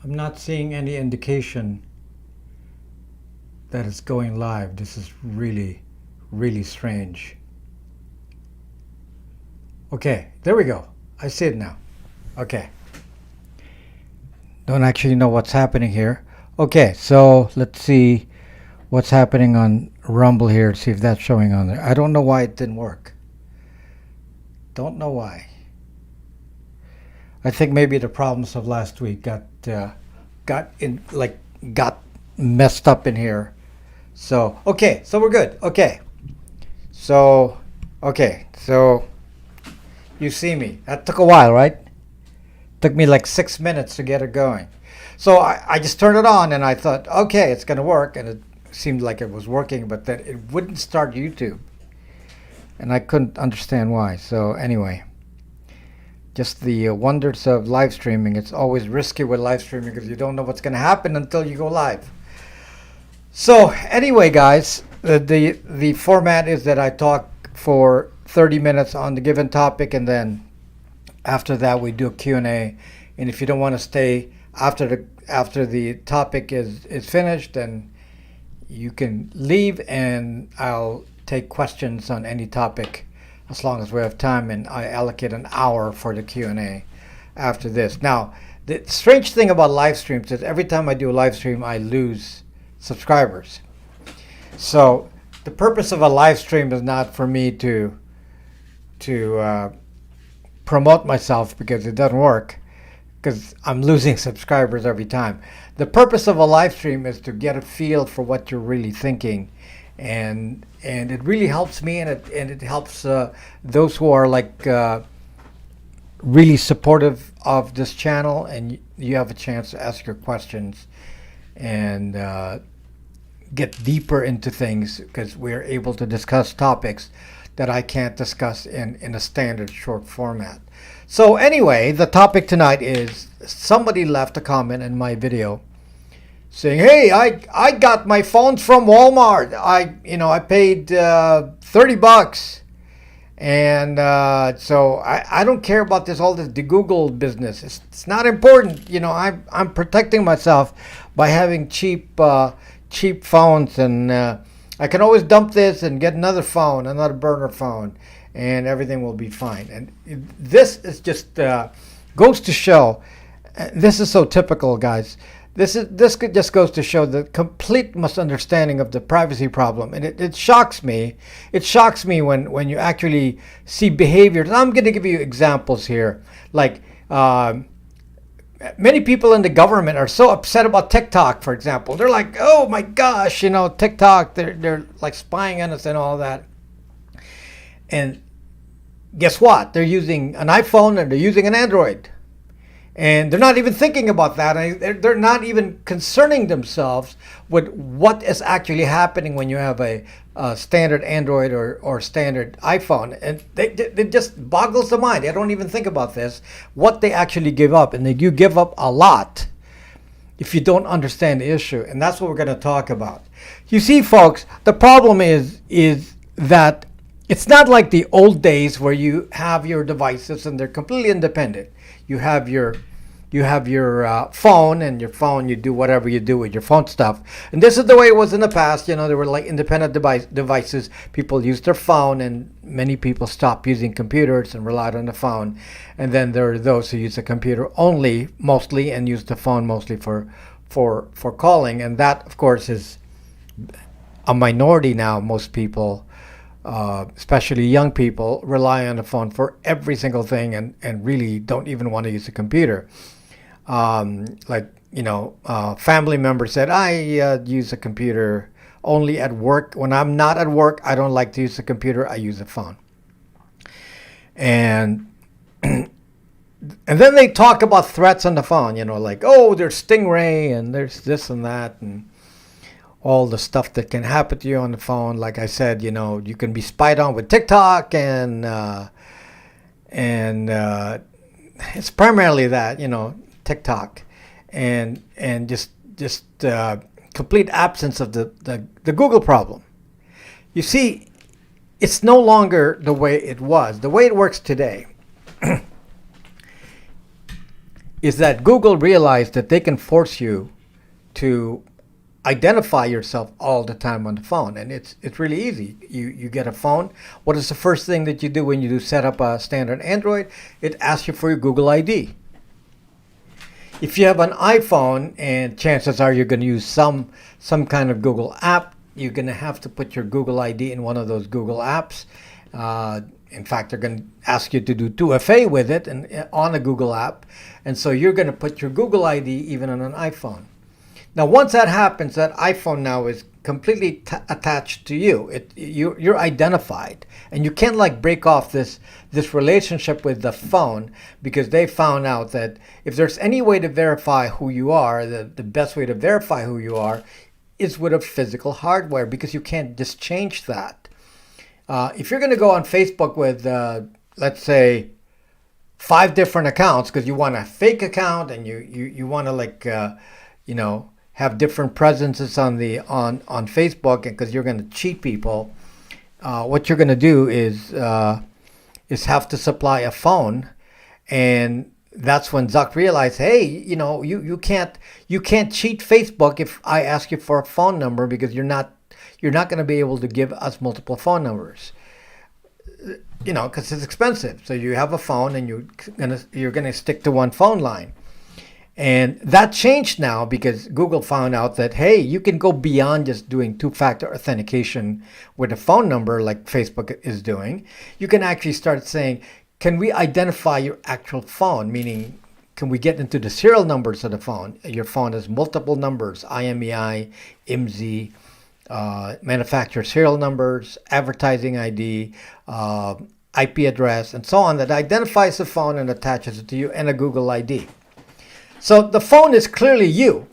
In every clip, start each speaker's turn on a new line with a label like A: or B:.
A: I'm not seeing any indication that it's going live. This is really, really strange. Okay, there we go. I see it now. Okay. Don't actually know what's happening here. Okay, so let's see what's happening on Rumble here. See if that's showing on there. I don't know why it didn't work. Don't know why. I think maybe the problems of last week got messed up in here. So okay, so we're good. Okay, so you see me. That took a while, right? Took me like 6 minutes to get it going. So I just turned it on and I thought, okay, it's gonna work, and it seemed like it was working, but that it wouldn't start YouTube, and I couldn't understand why. So anyway. Just the wonders of live streaming. It's always risky with live streaming because you don't know what's going to happen until you go live. So anyway, guys, the format is that I talk for 30 minutes on the given topic, and then after that we do a Q&A. And if you don't want to stay after the topic is finished, then you can leave, and I'll take questions on any topic as long as we have time, and I allocate an hour for the Q&A after this. Now, the strange thing about live streams is every time I do a live stream, I lose subscribers. So the purpose of a live stream is not for me to promote myself, because it doesn't work, because I'm losing subscribers every time. The purpose of a live stream is to get a feel for what you're really thinking, and it really helps me, and it helps those who are like really supportive of this channel, and you have a chance to ask your questions and get deeper into things, because we're able to discuss topics that I can't discuss in a standard short format. So anyway, the topic tonight is, somebody left a comment in my video saying, hey, I got my phones from Walmart. I paid $30, and so I don't care about all this De-Gooogled business. It's not important. I'm protecting myself by having cheap phones, and I can always dump this and get another phone, another burner phone, and everything will be fine. And this is just goes to show. This is so typical, guys. This just goes to show the complete misunderstanding of the privacy problem, and it shocks me. It shocks me when you actually see behaviors. I'm going to give you examples here. Like many people in the government are so upset about TikTok, for example. They're like, oh my gosh, TikTok. They're like spying on us and all that. And guess what? They're using an iPhone and they're using an Android. And they're not even thinking about that. They're not even concerning themselves with what is actually happening when you have a standard Android or standard iPhone. And it just boggles the mind. They don't even think about this, what they actually give up. And you give up a lot if you don't understand the issue. And that's what we're going to talk about. You see, folks, the problem is that it's not like the old days where you have your devices and they're completely independent. You have your phone, and your phone, you do whatever you do with your phone stuff. And this is the way it was in the past. There were like independent devices. People used their phone, and many people stopped using computers and relied on the phone. And then there are those who use the computer only, mostly, and use the phone mostly for calling. And that, of course, is a minority now. Most people, especially young people, rely on the phone for every single thing, and really don't even want to use a computer. Family members said, I use a computer only at work. When I'm not at work, I don't like to use a computer. I use a phone. And and then they talk about threats on the phone, like, oh, there's Stingray, and there's this and that, and all the stuff that can happen to you on the phone. Like I said, you can be spied on with TikTok, and it's primarily that, TikTok, and just complete absence of the Google problem. You see, it's no longer the way it was. The way it works today is that Google realized that they can force you to identify yourself all the time on the phone, and it's really easy. You get a phone. What is the first thing that you do when you do set up a standard Android? It asks you for your Google ID. If you have an iPhone, and chances are you're going to use some kind of Google app, you're going to have to put your Google ID in one of those Google apps. In fact, they're going to ask you to do 2FA with it and on a Google app, and so you're going to put your Google ID even on an iPhone. Now, once that happens, that iPhone now is completely attached to you. You're identified, and you can't like break off this relationship with the phone, because they found out that if there's any way to verify who you are, the best way to verify who you are is with a physical hardware, because you can't just change that. If you're going to go on Facebook with, let's say, 5 different accounts, because you want a fake account and you want to like, have different presences on Facebook, and because you're going to cheat people, what you're going to do is have to supply a phone, and that's when Zuck realized, hey, you can't cheat Facebook if I ask you for a phone number, because you're not going to be able to give us multiple phone numbers, because it's expensive. So you have a phone, and you're gonna stick to one phone line. And that changed now, because Google found out that, hey, you can go beyond just doing 2-factor authentication with a phone number like Facebook is doing. You can actually start saying, can we identify your actual phone? Meaning, can we get into the serial numbers of the phone? Your phone has multiple numbers, IMEI, IMSI, manufacturer serial numbers, advertising ID, IP address, and so on, that identifies the phone and attaches it to you, and a Google ID. So the phone is clearly you.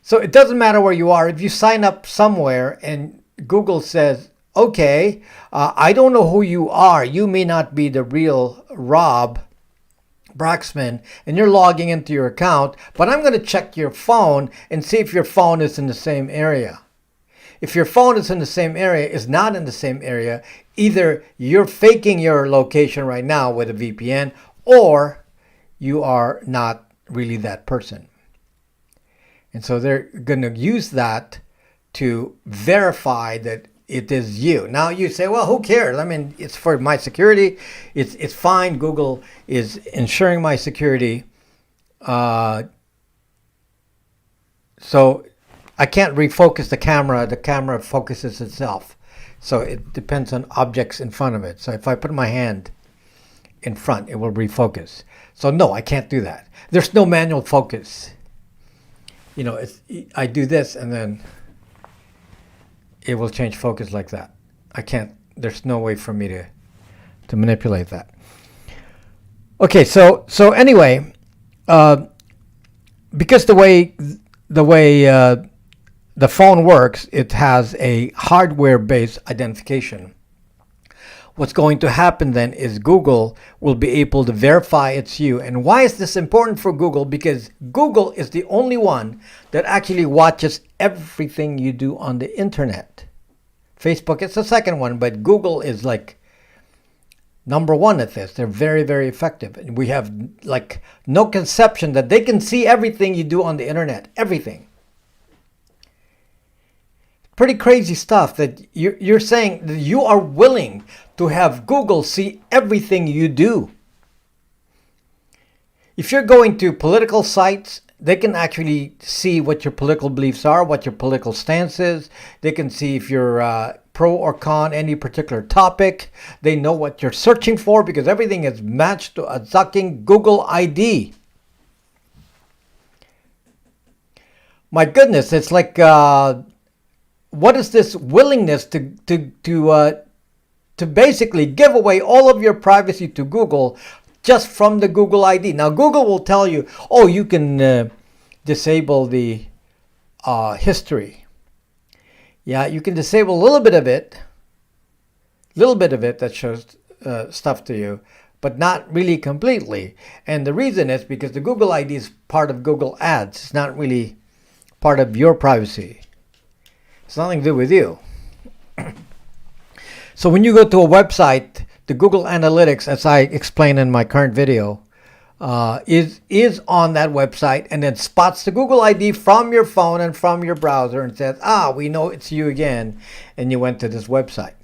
A: So it doesn't matter where you are. If you sign up somewhere and Google says, okay, I don't know who you are. You may not be the real Rob Braxman, and you're logging into your account, but I'm going to check your phone and see if your phone is in the same area. If your phone is in the same area, is not in the same area, either you're faking your location right now with a VPN, or you are not really that person. And so they're going to use that to verify that it is you. Now you say, well, who cares? I mean, it's for my security. It's fine. Google is ensuring my security. So I can't refocus the camera. The camera focuses itself. So it depends on objects in front of it. So if I put my hand in front, it will refocus. So no, I can't do that. There's no manual focus. I do this, and then it will change focus like that. I can't. There's no way for me to manipulate that. Okay, so anyway, because the way the phone works, it has a hardware-based identification. What's going to happen then is Google will be able to verify it's you. And why is this important for Google? Because Google is the only one that actually watches everything you do on the internet. Facebook is the second one, but Google is like number one at this. They're very, very effective. And we have like no conception that they can see everything you do on the internet. Everything. Pretty crazy stuff that you're saying that you are willing to have Google see everything you do. If you're going to political sites, they can actually see what your political beliefs are, what your political stance is. They can see if you're pro or con any particular topic. They know what you're searching for, because everything is matched to a sucking Google ID. My goodness, it's like... what is this willingness to basically give away all of your privacy to Google just from the Google ID? Now, Google will tell you, oh, you can disable the history. Yeah, you can disable a little bit of it that shows stuff to you, but not really completely. And the reason is because the Google ID is part of Google Ads. It's not really part of your privacy. It's nothing to do with you. So when you go to a website, the Google Analytics, as I explained in my current video, is on that website, and then spots the Google ID from your phone and from your browser and says, we know it's you again, and you went to this website.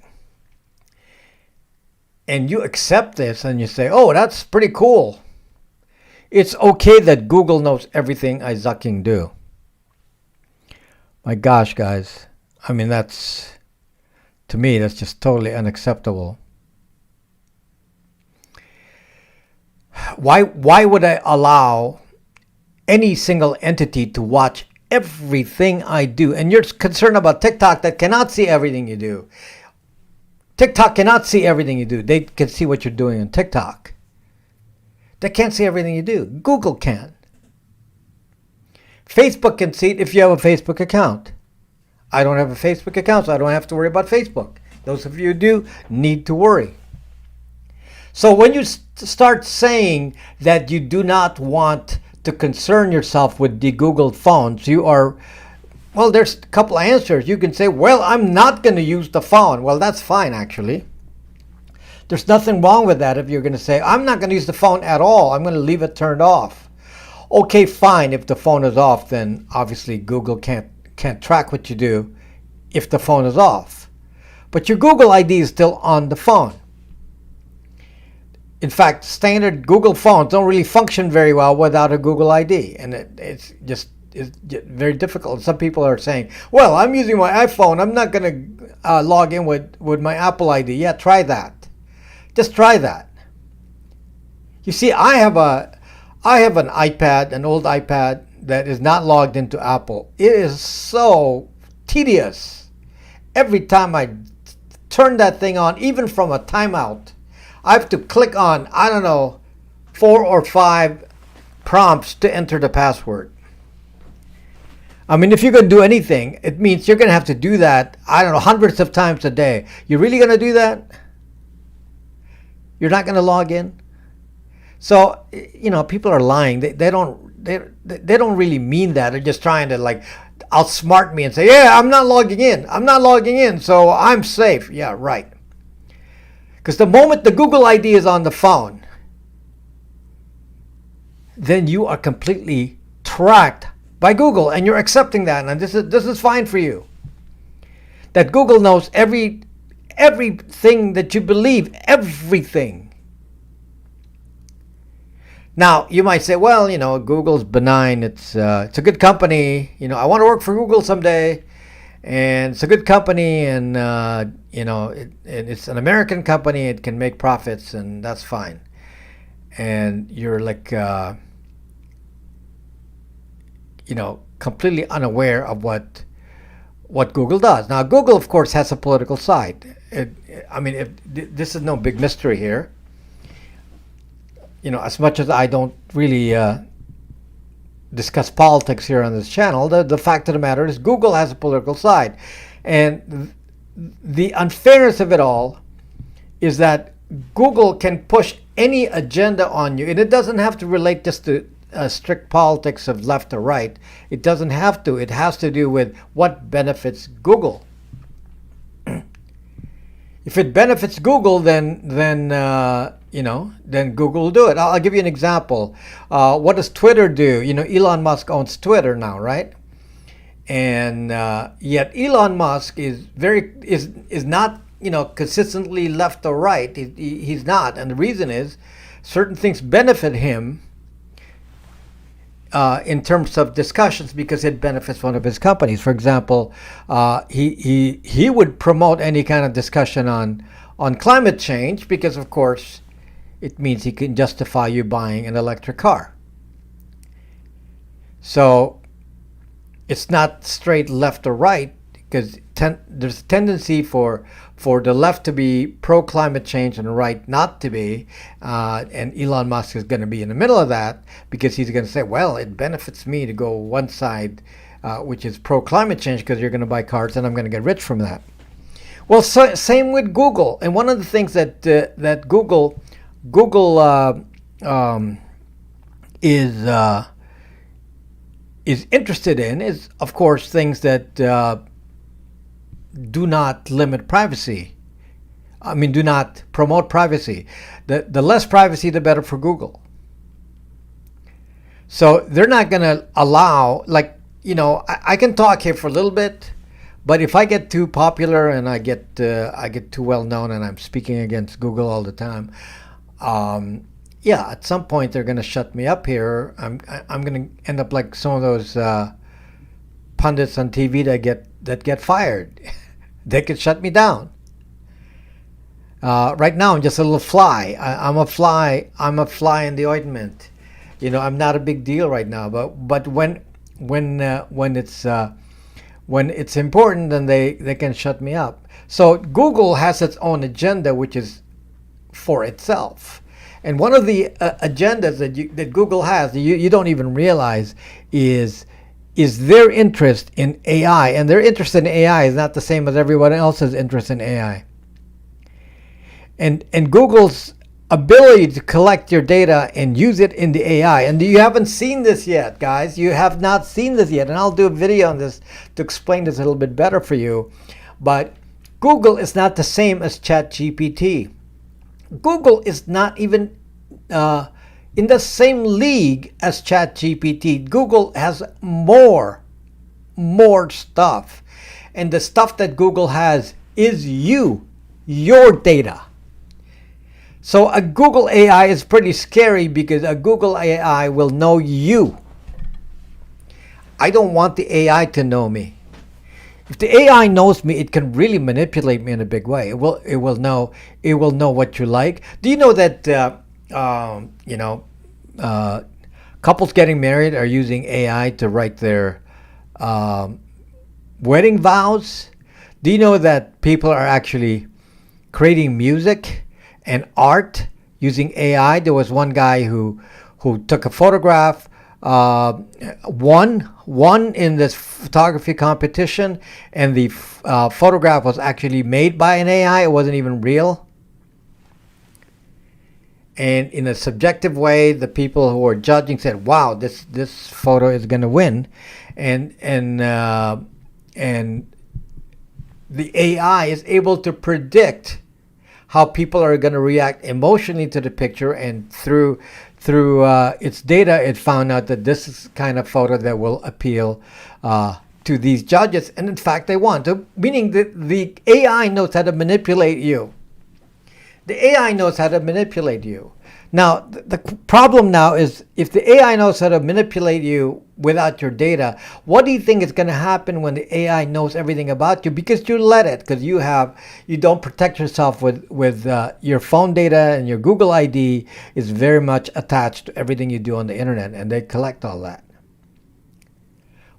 A: And you accept this and you say, oh, that's pretty cool. It's okay that Google knows everything I zucking do. My gosh, guys. I mean, to me, that's just totally unacceptable. Why would I allow any single entity to watch everything I do? And you're concerned about TikTok that cannot see everything you do. TikTok cannot see everything you do. They can see what you're doing on TikTok. They can't see everything you do. Google can. Facebook can see it if you have a Facebook account. I don't have a Facebook account, so I don't have to worry about Facebook. Those of you who do need to worry. So when you start saying that you do not want to concern yourself with de-Googled phones, you are, well, there's a couple of answers. You can say, well, I'm not going to use the phone. Well, that's fine, actually. There's nothing wrong with that if you're going to say, I'm not going to use the phone at all. I'm going to leave it turned off. Okay, fine. If the phone is off, then obviously Google can't track what you do if the phone is off. But your Google ID is still on the phone. In fact, standard Google phones don't really function very well without a Google ID. And it's very difficult. Some people are saying, well, I'm using my iPhone. I'm not going to log in with my Apple ID. Yeah, try that. Just try that. You see, I have an iPad, an old iPad, that is not logged into Apple. It is so tedious. Every time I turn that thing on, even from a timeout, I have to click on, 4 or 5 prompts to enter the password. I mean, if you're going to do anything, it means you're going to have to do that, hundreds of times a day. You're really going to do that? You're not going to log in? So, people are lying. They don't really mean that. They're just trying to outsmart me and say, yeah, I'm not logging in, so I'm safe. Yeah, right. Because the moment the Google ID is on the phone, then you are completely tracked by Google, and you're accepting that, and this is fine for you. That Google knows everything that you believe, everything. Now, you might say, well, Google's benign. It's a good company. I want to work for Google someday. And it's a good company, and, it's an American company. It can make profits, and that's fine. And you're completely unaware of what Google does. Now, Google, of course, has a political side. This is no big mystery here. As much as I don't really discuss politics here on this channel, the fact of the matter is Google has a political side. And the unfairness of it all is that Google can push any agenda on you, and it doesn't have to relate just to strict politics of left or right. It doesn't have to. It has to do with what benefits Google. If it benefits Google, then Google will do it. I'll give you an example. What does Twitter do? Elon Musk owns Twitter now, right? And yet Elon Musk is not consistently left or right. He's not, and the reason is certain things benefit him in terms of discussions because it benefits one of his companies. For example, he would promote any kind of discussion on climate change because, of course, it means he can justify you buying an electric car. So it's not straight left or right because there's a tendency for the left to be pro-climate change and the right not to be. And Elon Musk is going to be in the middle of that because he's going to say, well, it benefits me to go one side, which is pro-climate change because you're going to buy cars and I'm going to get rich from that. Well, same with Google. And one of the things that Google is interested in is, of course, things that do not limit privacy. Do not promote privacy. The less privacy, the better for Google. So they're not going to allow, like, I can talk here for a little bit, but if I get too popular and I get too well known and I'm speaking against Google all the time, yeah, at some point they're going to shut me up here. I'm going to end up like some of those pundits on TV that get fired. They could shut me down. Right now, I'm just a little fly. I'm a fly. I'm a fly in the ointment. I'm not a big deal right now. But when it's important, then they can shut me up. So Google has its own agenda, which is for itself. And one of the agendas that Google has, you don't even realize, is their interest in AI. And their interest in AI is not the same as everyone else's interest in AI. And Google's ability to collect your data and use it in the AI. And you haven't seen this yet, guys. You have not seen this yet. And I'll do a video on this to explain this a little bit better for you. But Google is not the same as ChatGPT. Google is not even in the same league as ChatGPT. Google has more stuff. And the stuff that Google has is your data. So a Google AI is pretty scary because a Google AI will know you. I don't want the AI to know me. If the AI knows me, it can really manipulate me in a big way. It will know what you like. Do you know that couples getting married are using AI to write their wedding vows? Do you know that people are actually creating music and art using AI? There was one guy who took a photograph, won in this photography competition, and the photograph was actually made by an AI. It wasn't even real. And in a subjective way, the people who were judging said, "Wow, this photo is going to win," and the AI is able to predict how people are going to react emotionally to the picture, and through its data, it found out that this is the kind of photo that will appeal to these judges, and in fact, they won. So, meaning that the AI knows how to manipulate you. The AI knows how to manipulate you. Now, the problem now is if the AI knows how to manipulate you without your data, what do you think is going to happen when the AI knows everything about you? Because you let it, because you don't protect yourself with your phone data, and your Google ID is very much attached to everything you do on the internet, and they collect all that.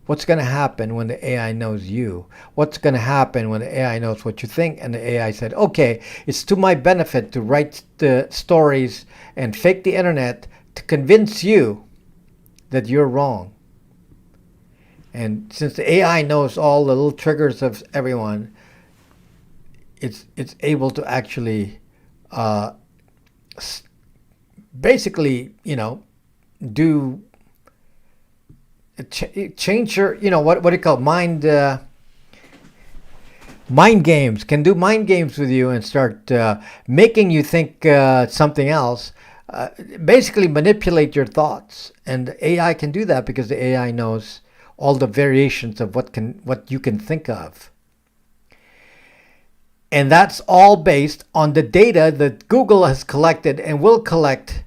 A: What's going to happen when the AI knows you? What's going to happen when the AI knows what you think, and the AI said, okay, it's to my benefit to write the stories and fake the internet to convince you that you're wrong. And since the AI knows all the little triggers of everyone, it's able to actually basically, do change your, what do you call it? Mind games. Can do mind games with you and start making you think something else. Basically manipulate your thoughts, and the AI can do that because the AI knows all the variations of what you can think of. And that's all based on the data that Google has collected and will collect,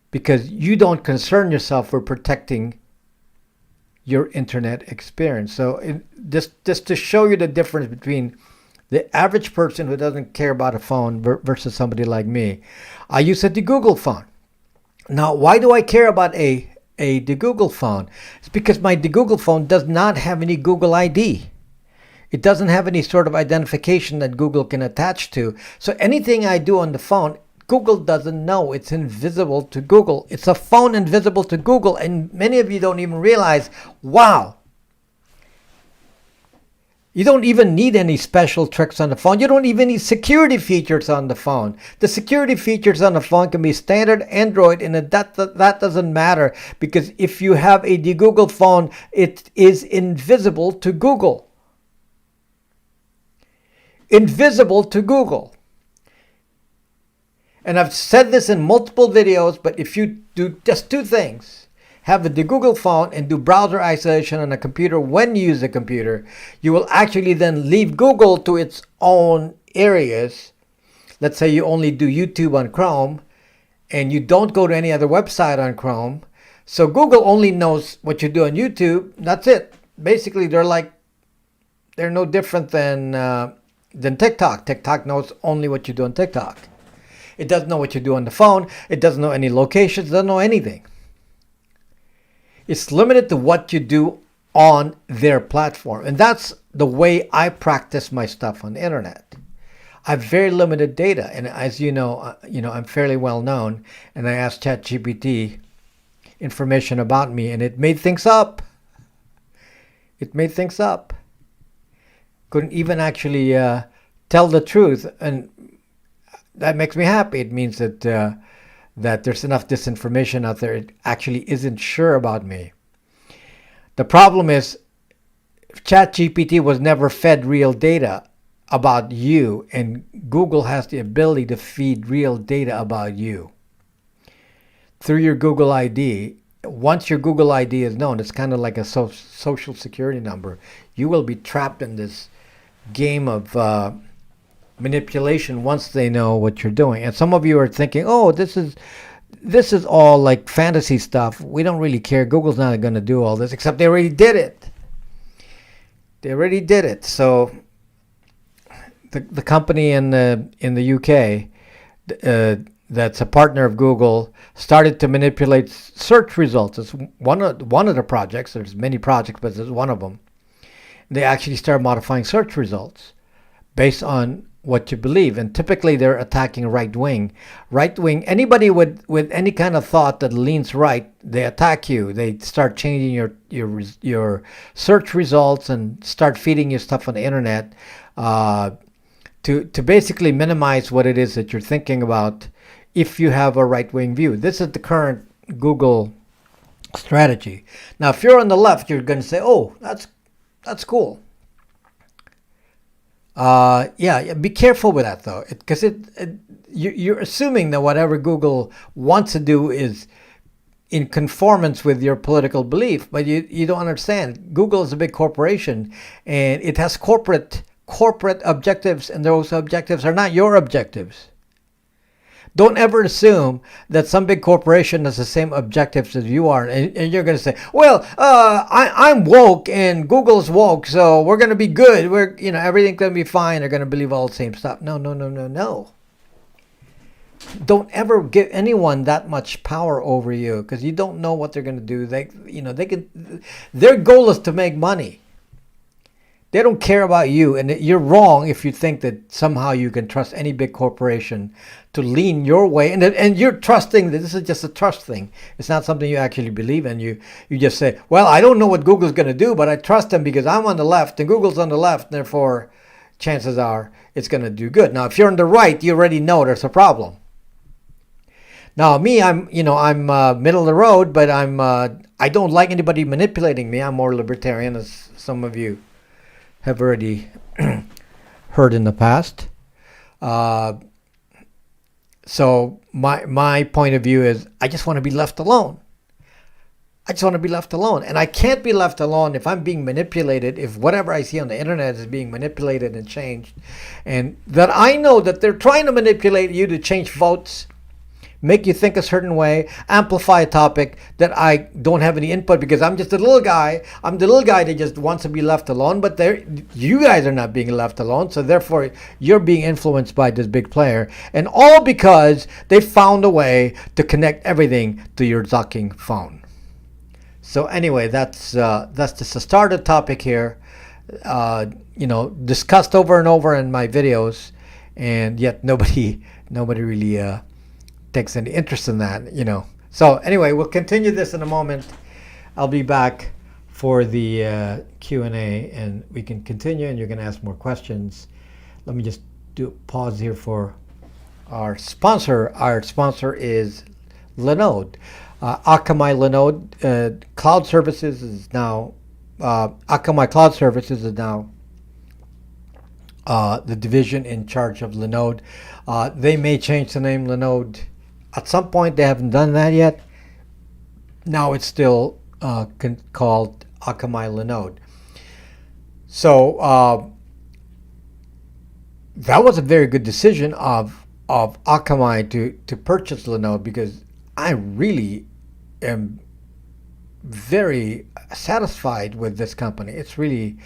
A: because you don't concern yourself with protecting your internet experience. So just to show you the difference between the average person who doesn't care about a phone versus somebody like me, I use a De-Googled phone. Now, why do I care about a De-Googled phone? It's because my De-Googled phone does not have any Google ID. It doesn't have any sort of identification that Google can attach to. So anything I do on the phone, Google doesn't know. It's invisible to Google. It's a phone invisible to Google. And many of you don't even realize, wow, you don't even need any special tricks on the phone. You don't even need security features on the phone. The security features on the phone can be standard Android, and that doesn't matter, because if you have a De-Googled phone, it is invisible to Google. Invisible to Google. And I've said this in multiple videos, but if you do just two things, have a De-Googgled phone and do browser isolation on a computer when you use a computer, you will actually then leave Google to its own areas. Let's say you only do YouTube on Chrome and you don't go to any other website on Chrome. So Google only knows what you do on YouTube. That's it. Basically, they're no different than TikTok. TikTok knows only what you do on TikTok. It doesn't know what you do on the phone. It doesn't know any locations. It doesn't know anything. It's limited to what you do on their platform. And that's the way I practice my stuff on the internet. I have very limited data. And as you know, I'm fairly well known. And I asked ChatGPT information about me, and it made things up. It made things up. Couldn't even actually tell the truth. And that makes me happy. It means that that there's enough disinformation out there. It actually isn't sure about me. The problem is ChatGPT was never fed real data about you, and Google has the ability to feed real data about you through your Google ID. Once your Google ID is known, it's kind of like a social security number. You will be trapped in this game of manipulation once they know what you're doing. And some of you are thinking, oh, this is all like fantasy stuff. We don't really care. Google's not going to do all this, except they already did it. They already did it. So the company in the UK that's a partner of Google started to manipulate search results. It's one of the projects. There's many projects, but there's one of them. They actually start modifying search results based on what you believe. And typically they're attacking right wing. Anybody with any kind of thought that leans right, they attack you. They start changing your search results and start feeding you stuff on the internet to basically minimize what it is that you're thinking about if you have a right-wing view. This is the current Google strategy. Now, if you're on the left, you're going to say, oh, that's cool. Yeah, be careful with that, though, because you're assuming that whatever Google wants to do is in conformance with your political belief, but you don't understand. Google is a big corporation, and it has corporate objectives, and those objectives are not your objectives. Don't ever assume that some big corporation has the same objectives as you are, and you're going to say, well, I'm woke and Google's woke, so we're going to be good. Everything's going to be fine. They're going to believe all the same stuff. No. Don't ever give anyone that much power over you, because you don't know what they're going to do. Their goal is to make money. They don't care about you, and you're wrong if you think that somehow you can trust any big corporation to lean your way, and you're trusting that this is just a trust thing. It's not something you actually believe in. You just say, well, I don't know what Google's going to do, but I trust them because I'm on the left and Google's on the left, and therefore chances are it's going to do good. Now, if you're on the right, you already know there's a problem. Now, me, I'm middle of the road, but I don't like anybody manipulating me. I'm more libertarian, as some of you have already heard in the past. So my point of view is I just want to be left alone. And I can't be left alone if I'm being manipulated, if whatever I see on the internet is being manipulated and changed, and that I know that they're trying to manipulate you to change votes, make you think a certain way, amplify a topic that I don't have any input because I'm just a little guy. I'm the little guy that just wants to be left alone, but you guys are not being left alone, so therefore you're being influenced by this big player. And all because they found a way to connect everything to your Zucking phone. So anyway, that's just a started topic here, discussed over and over in my videos, and yet nobody really takes any interest in that, So anyway, we'll continue this in a moment. I'll be back for the Q&A, and we can continue, and you can ask more questions. Let me just pause here for our sponsor. Our sponsor is Linode. Akamai Linode Cloud Services is now Akamai Cloud Services is now the division in charge of Linode. They may change the name Linode at some point. They haven't done that yet. Now it's still called Akamai Linode. So that was a very good decision of Akamai to purchase Linode, because I really am very satisfied with this company. It's really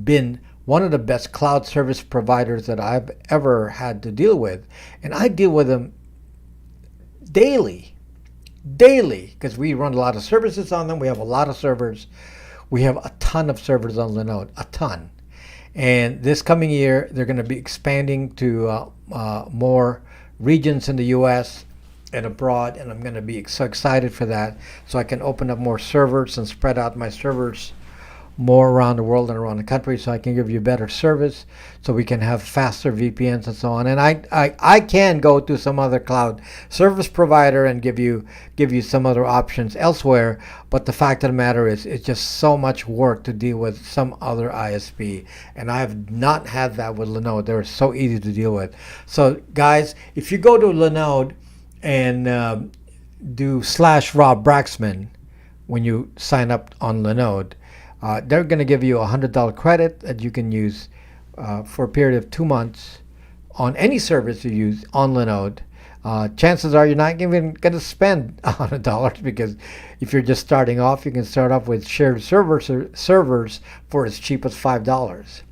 A: been one of the best cloud service providers that I've ever had to deal with. And I deal with them daily, because we run a lot of services on them. We have a lot of servers. We have a ton of servers on Linode, a ton. And this coming year, they're going to be expanding to more regions in the U.S. and abroad, and I'm going to be so excited for that, so I can open up more servers and spread out my servers more around the world and around the country, so I can give you better service, so we can have faster VPNs and so on. And I can go to some other cloud service provider and give you some other options elsewhere, but the fact of the matter is, it's just so much work to deal with some other ISP, and I have not had that with Linode. They're so easy to deal with. So guys, if you go to Linode and do /Rob Braxman when you sign up on Linode, they're going to give you a $100 credit that you can use for a period of 2 months on any service you use on Linode. Chances are you're not even going to spend $100, because if you're just starting off, you can start off with shared servers for as cheap as $5.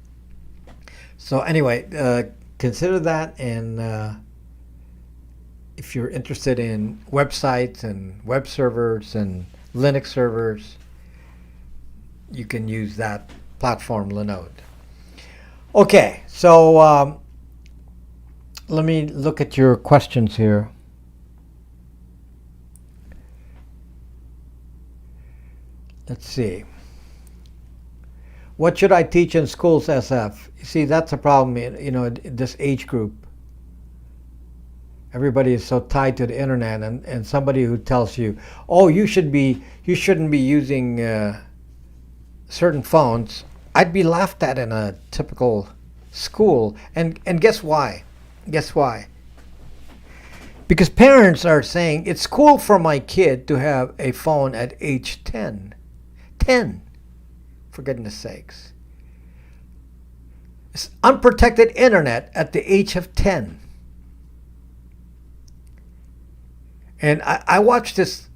A: So anyway, consider that, and if you're interested in websites and web servers and Linux servers, you can use that platform, Linode. Okay, so let me look at your questions here. Let's see. What should I teach in schools, SF? You see, that's a problem, this age group. Everybody is so tied to the internet, and somebody who tells you, oh, you shouldn't be using certain phones, I'd be laughed at in a typical school. And guess why? Because parents are saying, it's cool for my kid to have a phone at age 10. 10, for goodness sakes. It's unprotected internet at the age of 10. And I watched this,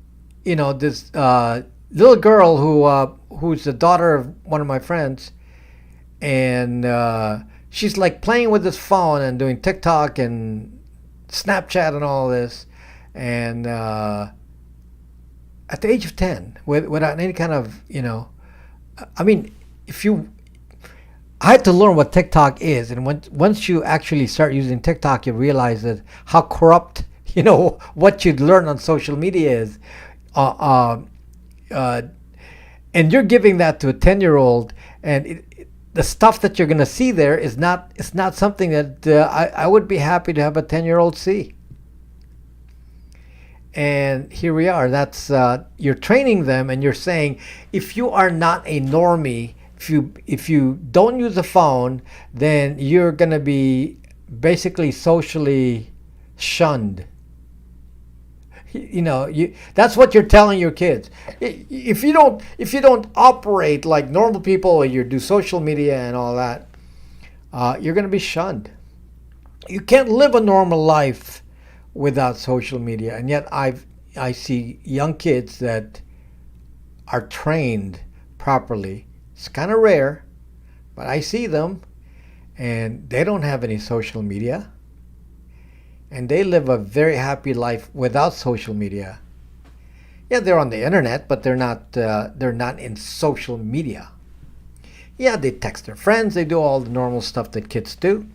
A: this little girl who's the daughter of one of my friends, and she's like playing with this phone and doing TikTok and Snapchat and all this, and at the age of 10, without any kind of, I mean, I had to learn what TikTok is, and once you actually start using TikTok, you realize that how corrupt, what you'd learn on social media is. And you're giving that to a 10-year-old, and the stuff that you're going to see there it's not something that I would be happy to have a 10-year-old see. And here we are. That's you're training them, and you're saying, if you are not a normie, if you don't use a phone, then you're going to be basically socially shunned. That's what you're telling your kids. If you don't operate like normal people, or you do social media and all that, you're going to be shunned. You can't live a normal life without social media. And yet I see young kids that are trained properly. It's kind of rare, but I see them, and they don't have any social media. And they live a very happy life without social media. Yeah, they're on the internet, but they're not in social media. Yeah, they text their friends, they do all the normal stuff that kids do.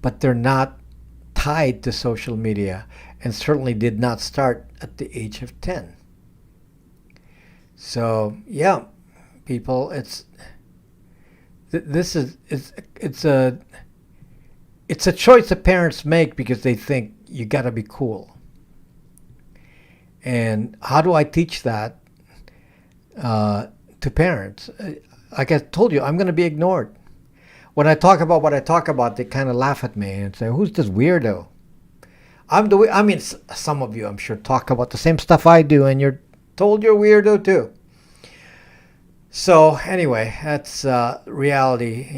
A: But they're not tied to social media, and certainly did not start at the age of 10. So, yeah, people, it's a choice that parents make because they think you got to be cool. And how do I teach that to parents? Like I told you, I'm going to be ignored. when I talk about what I talk about, they kind of laugh at me and say, "Who's this weirdo?" I mean, some of you, I'm sure, talk about the same stuff I do, and you're told you're weirdo too. So anyway, that's reality.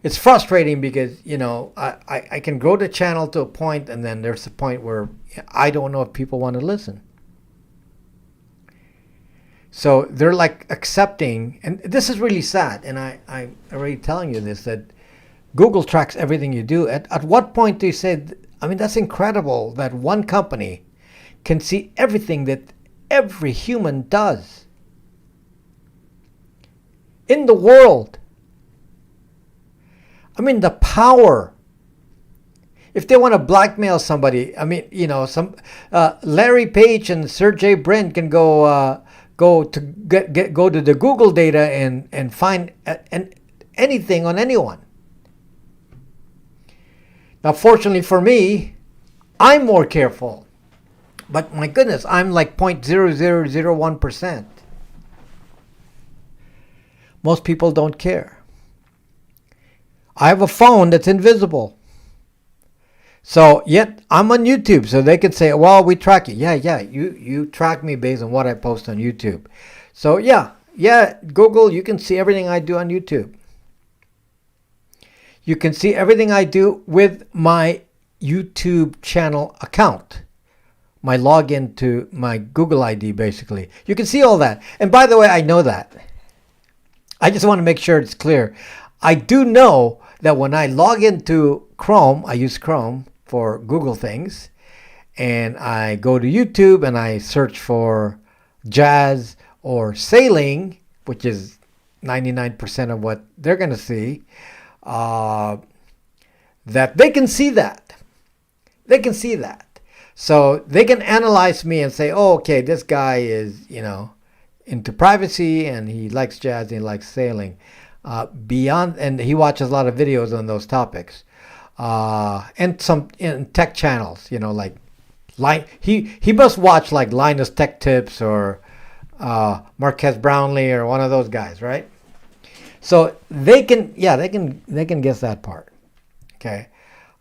A: It's frustrating because I can grow the channel to a point, and then there's a point where I don't know if people want to listen. So they're like accepting, and this is really sad. And I'm already telling you this, that Google tracks everything you do. At what point do you say? I mean, that's incredible that one company can see everything that every human does in the world. I mean, the power. If they want to blackmail somebody, I mean, Larry Page and Sergey Brin can go to the Google data and find anything on anyone. Now, fortunately for me, I'm more careful. But my goodness, I'm like 0.0001%. Most people don't care. I have a phone that's invisible. So yet I'm on YouTube, so they could say, "Well, we track you." Yeah, you track me based on what I post on YouTube. So yeah, Google, you can see everything I do on YouTube. You can see everything I do with my YouTube channel account, my login to my Google ID, basically. You can see all that. And by the way, I know that. I just want to make sure it's clear. I do know that when I log into Chrome, I use Chrome for Google things, and I go to YouTube and I search for jazz or sailing, which is 99% of what they're going to see, that they can see that. They can see that. So they can analyze me and say, "Oh, okay, this guy is, into privacy, and he likes jazz and he likes sailing." And he watches a lot of videos on those topics. And some in tech channels, he must watch like Linus Tech Tips or Marquez Brownlee or one of those guys, right? So they can guess that part, okay,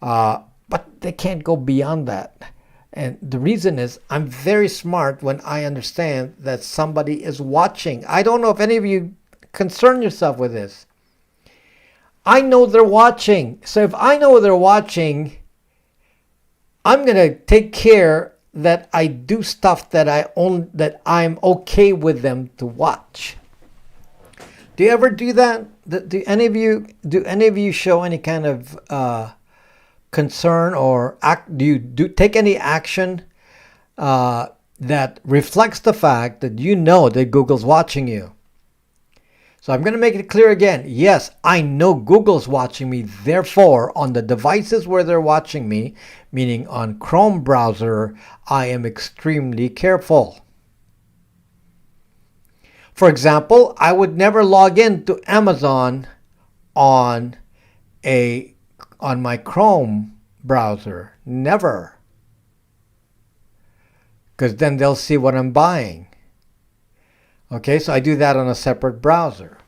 A: but they can't go beyond that. And the reason is I'm very smart when I understand that somebody is watching. I don't know if any of you concern yourself with this. I know they're watching. So if I know they're watching, I'm going to take care that I do stuff that I'm okay with them to watch. Do you ever do that? Do any of you show any kind of concern or do you take any action that reflects the fact that you know that Google's watching you? So I'm going to make it clear again. Yes, I know Google's watching me. Therefore, on the devices where they're watching me, meaning on Chrome browser, I am extremely careful. For example, I would never log in to Amazon on my Chrome browser. Never. Because then they'll see what I'm buying. Okay, so I do that on a separate browser.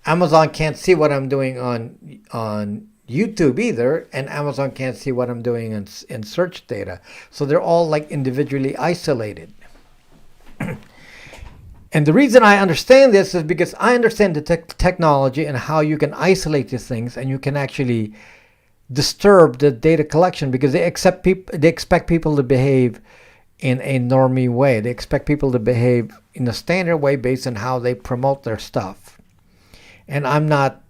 A: Amazon can't see what I'm doing on YouTube either, and Amazon can't see what I'm doing in search data. So they're all like individually isolated. And the reason I understand this is because I understand the technology and how you can isolate these things, and you can actually disturb the data collection because they expect people to behave in a normie way. They expect people to behave in a standard way based on how they promote their stuff. And I'm not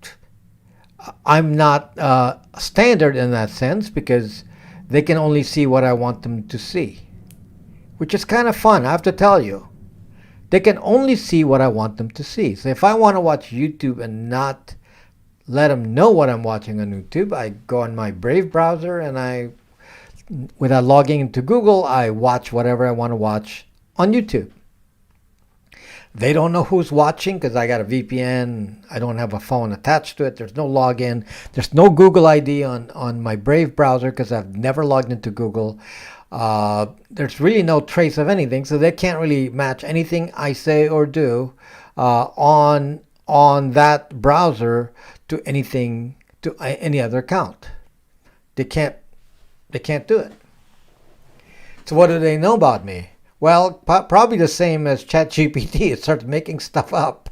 A: standard in that sense because they can only see what I want them to see, which is kind of fun, I have to tell you. They can only see what I want them to see. So if I want to watch YouTube and not let them know what I'm watching on YouTube, I go on my Brave browser and without logging into Google, I watch whatever I want to watch on YouTube. They don't know who's watching because I got a VPN. I don't have a phone attached to it. There's no login. There's no Google ID on my Brave browser because I've never logged into Google. There's really no trace of anything, so they can't really match anything I say or do on on that browser to anything, to any other account. They can't do it. So what do they know about me? Well, probably the same as ChatGPT. It starts making stuff up.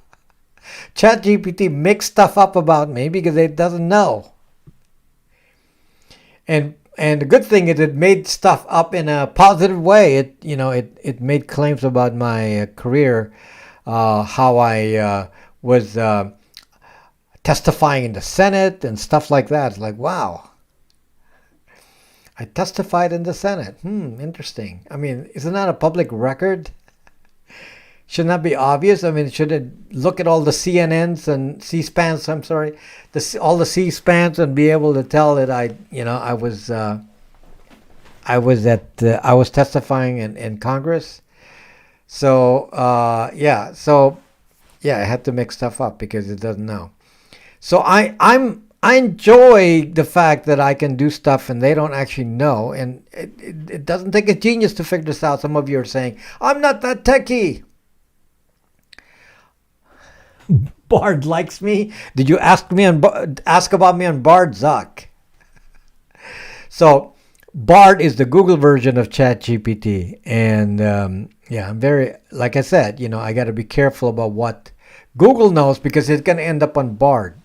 A: ChatGPT makes stuff up about me because it doesn't know. And the good thing is it made stuff up in a positive way. It made claims about my career, how I was testifying in the Senate and stuff like that. It's like, wow, I testified in the Senate. Interesting. I mean, isn't that a public record? Shouldn't that be obvious? I mean, should it look at all the CNNs and C-SPANs? I'm sorry, all the C-SPANs and be able to tell that I was testifying in Congress. So I had to make stuff up because it doesn't know. So I enjoy the fact that I can do stuff and they don't actually know, and it doesn't take a genius to figure this out. Some of you are saying, I'm not that techie. Bard likes me. Did you ask about me on Bard, Zuck? So Bard is the Google version of ChatGPT, and I'm very, like I said, I got to be careful about what Google knows because it's going to end up on Bard.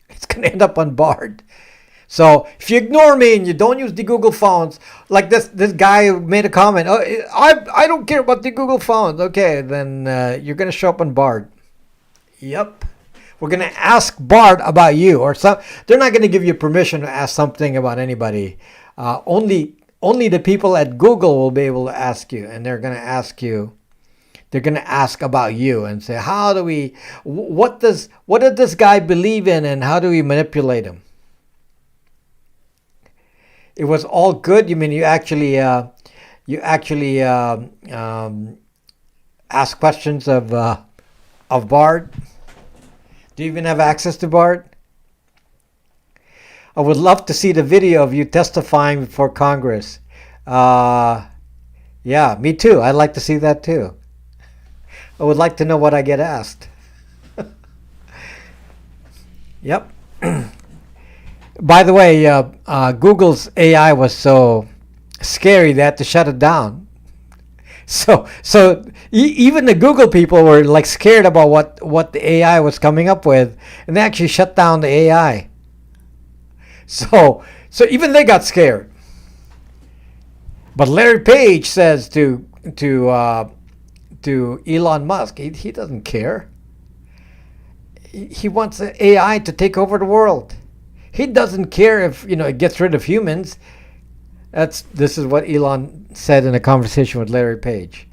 A: It's going to end up on Bard. So if you ignore me and you don't use the Google phones, like this guy who made a comment, I don't care about the Google phones. Okay, then you're going to show up on Bard. Yep. We're going to ask Bard about you, or they're not going to give you permission to ask something about anybody. Only the people at Google will be able to ask you, and they're going to ask you. They're going to ask about you and say, what does this guy believe in, and how do we manipulate him? It was all good. You mean you actually ask questions of Bard? Do you even have access to Bard? I would love to see the video of you testifying before Congress. Yeah, me too. I'd like to see that too. I would like to know what I get asked. Yep. By the way, Google's AI was so scary they had to shut it down. So even the Google people were like scared about what the AI was coming up with, and they actually shut down the AI. So even they got scared. But Larry Page says to Elon Musk, he doesn't care. He wants the AI to take over the world. He doesn't care if it gets rid of humans. This is what Elon said in a conversation with Larry Page.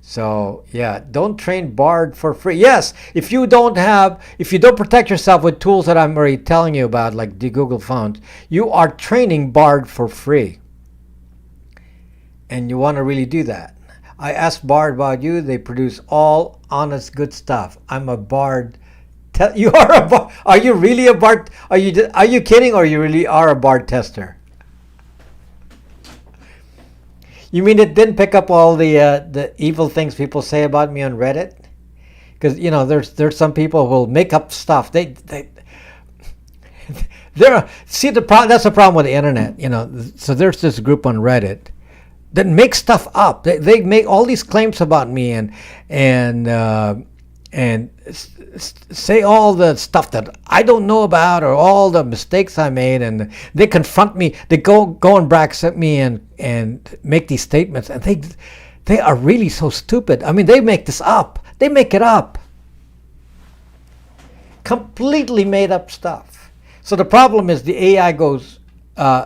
A: So yeah, don't train Bard for free. Yes, if you don't protect yourself with tools that I'm already telling you about, like De-Googleded phones, you are training Bard for free. And you want to really do that. I asked Bard about you. They produce all honest, good stuff. I'm a Bard. You are a Bard. Are you really a Bard? Are you kidding, or you really are a Bard tester? You mean it didn't pick up all the evil things people say about me on Reddit? Because there's some people who will make up stuff. That's the problem with the internet. So there's this group on Reddit that make stuff up. They make all these claims about me and say all the stuff that I don't know about, or all the mistakes I made, and they confront me. They go and Brax at me and make these statements, and they are really so stupid. I mean, they make this up. They make it up. Completely made up stuff. So the problem is the AI goes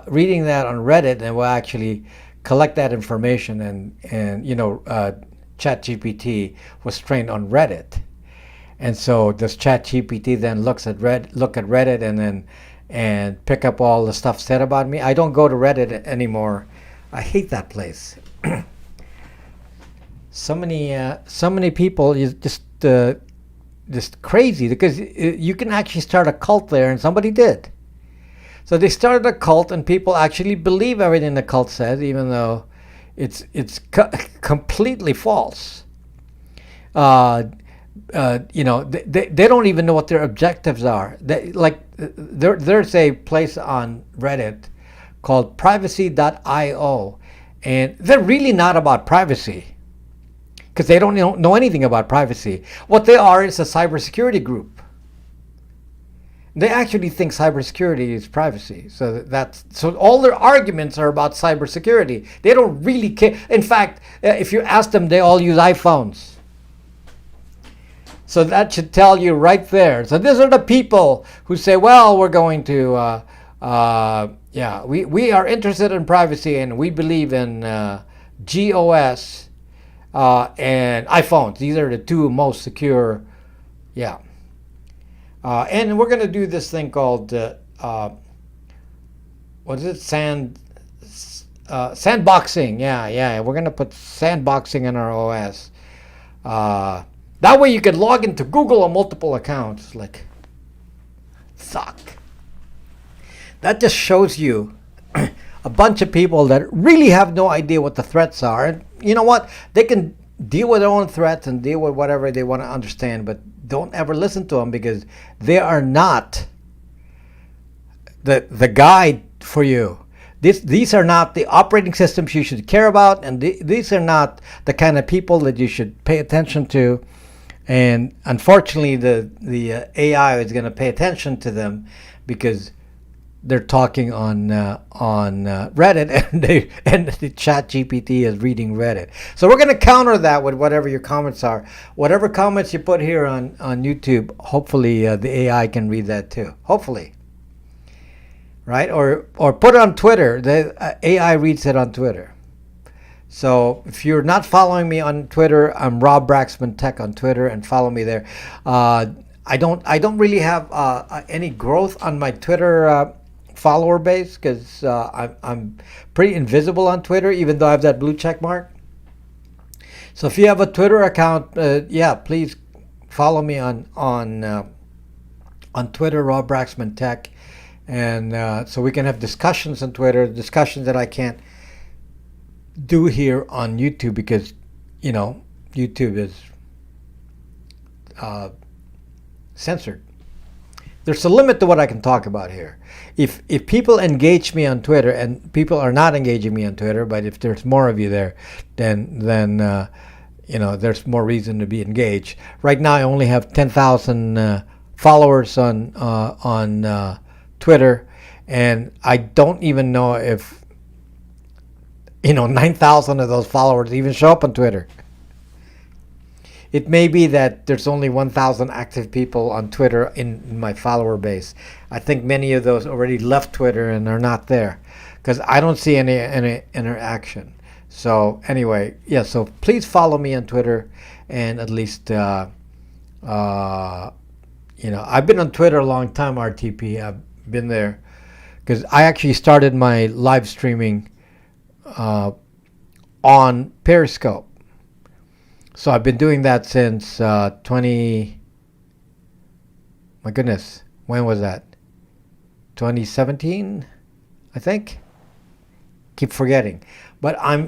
A: reading that on Reddit and will actually collect that information, and ChatGPT was trained on Reddit. And so does ChatGPT then look at Reddit and pick up all the stuff said about me? I don't go to Reddit anymore. I hate that place. So many people is just crazy, because you can actually start a cult there, and somebody did. So they started a cult, and people actually believe everything the cult says, even though it's completely false. They don't even know what their objectives are. There's a place on Reddit called privacy.io, and they're really not about privacy because they don't know anything about privacy. What they are is a cybersecurity group. They actually think cybersecurity is privacy. So all their arguments are about cybersecurity. They don't really care. In fact, if you ask them, they all use iPhones. So that should tell you right there. So these are the people who say, well, we're going to, we are interested in privacy and we believe in GOS and iPhones. These are the two most secure, and we're going to do this thing called, what is it? Sandboxing. Yeah. We're going to put sandboxing in our OS. That way you can log into Google on multiple accounts. Like, suck. That just shows you a bunch of people that really have no idea what the threats are. And you know what? They can deal with their own threats and deal with whatever they want to understand, but don't ever listen to them because they are not the guide for you. These are not the operating systems you should care about, and these are not the kind of people that you should pay attention to. And unfortunately, the AI is going to pay attention to them because they're talking on Reddit, and the Chat GPT is reading Reddit. So we're going to counter that with whatever your comments are. Whatever comments you put here on YouTube, hopefully the AI can read that too. Hopefully, right? Or put it on Twitter. The AI reads it on Twitter. So if you're not following me on Twitter, I'm Rob Braxman Tech on Twitter, and follow me there. I don't really have any growth on my Twitter follower base because I'm pretty invisible on Twitter, even though I have that blue check mark. So if you have a Twitter account, please follow me on Twitter, Rob Braxman Tech, and so we can have discussions on Twitter, discussions that I can't do here on YouTube because YouTube is censored. There's a limit to what I can talk about here. If people engage me on Twitter, and people are not engaging me on Twitter, but if there's more of you there, then there's more reason to be engaged. Right now, I only have 10,000 followers on Twitter, and I don't even know if 9,000 of those followers even show up on Twitter. It may be that there's only 1,000 active people on Twitter in my follower base. I think many of those already left Twitter and are not there because I don't see any interaction. So anyway, so please follow me on Twitter, and at least I've been on Twitter a long time, RTP. I've been there because I actually started my live streaming on Periscope. So I've been doing that since my goodness, when was that? 2017, I think. Keep forgetting, but I've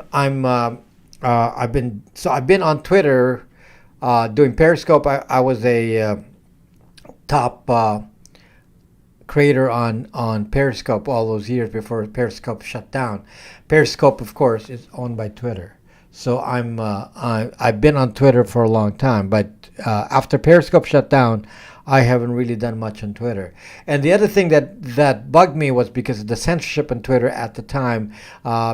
A: been on Twitter doing Periscope. I was a top creator on Periscope all those years before Periscope shut down. Periscope, of course, is owned by Twitter. So I've been on Twitter for a long time, but after Periscope shut down, I haven't really done much on Twitter. And the other thing that bugged me was because of the censorship on Twitter at the time.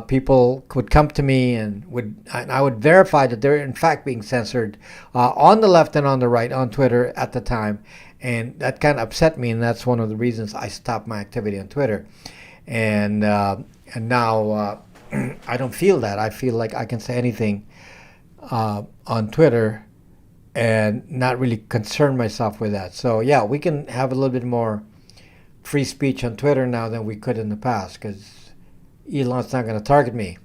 A: People would come to me and I would verify that they're in fact being censored on the left and on the right on Twitter at the time, and that kind of upset me. And that's one of the reasons I stopped my activity on Twitter. And now. I don't feel that. I feel like I can say anything on Twitter and not really concern myself with that. So we can have a little bit more free speech on Twitter now than we could in the past because Elon's not going to target me.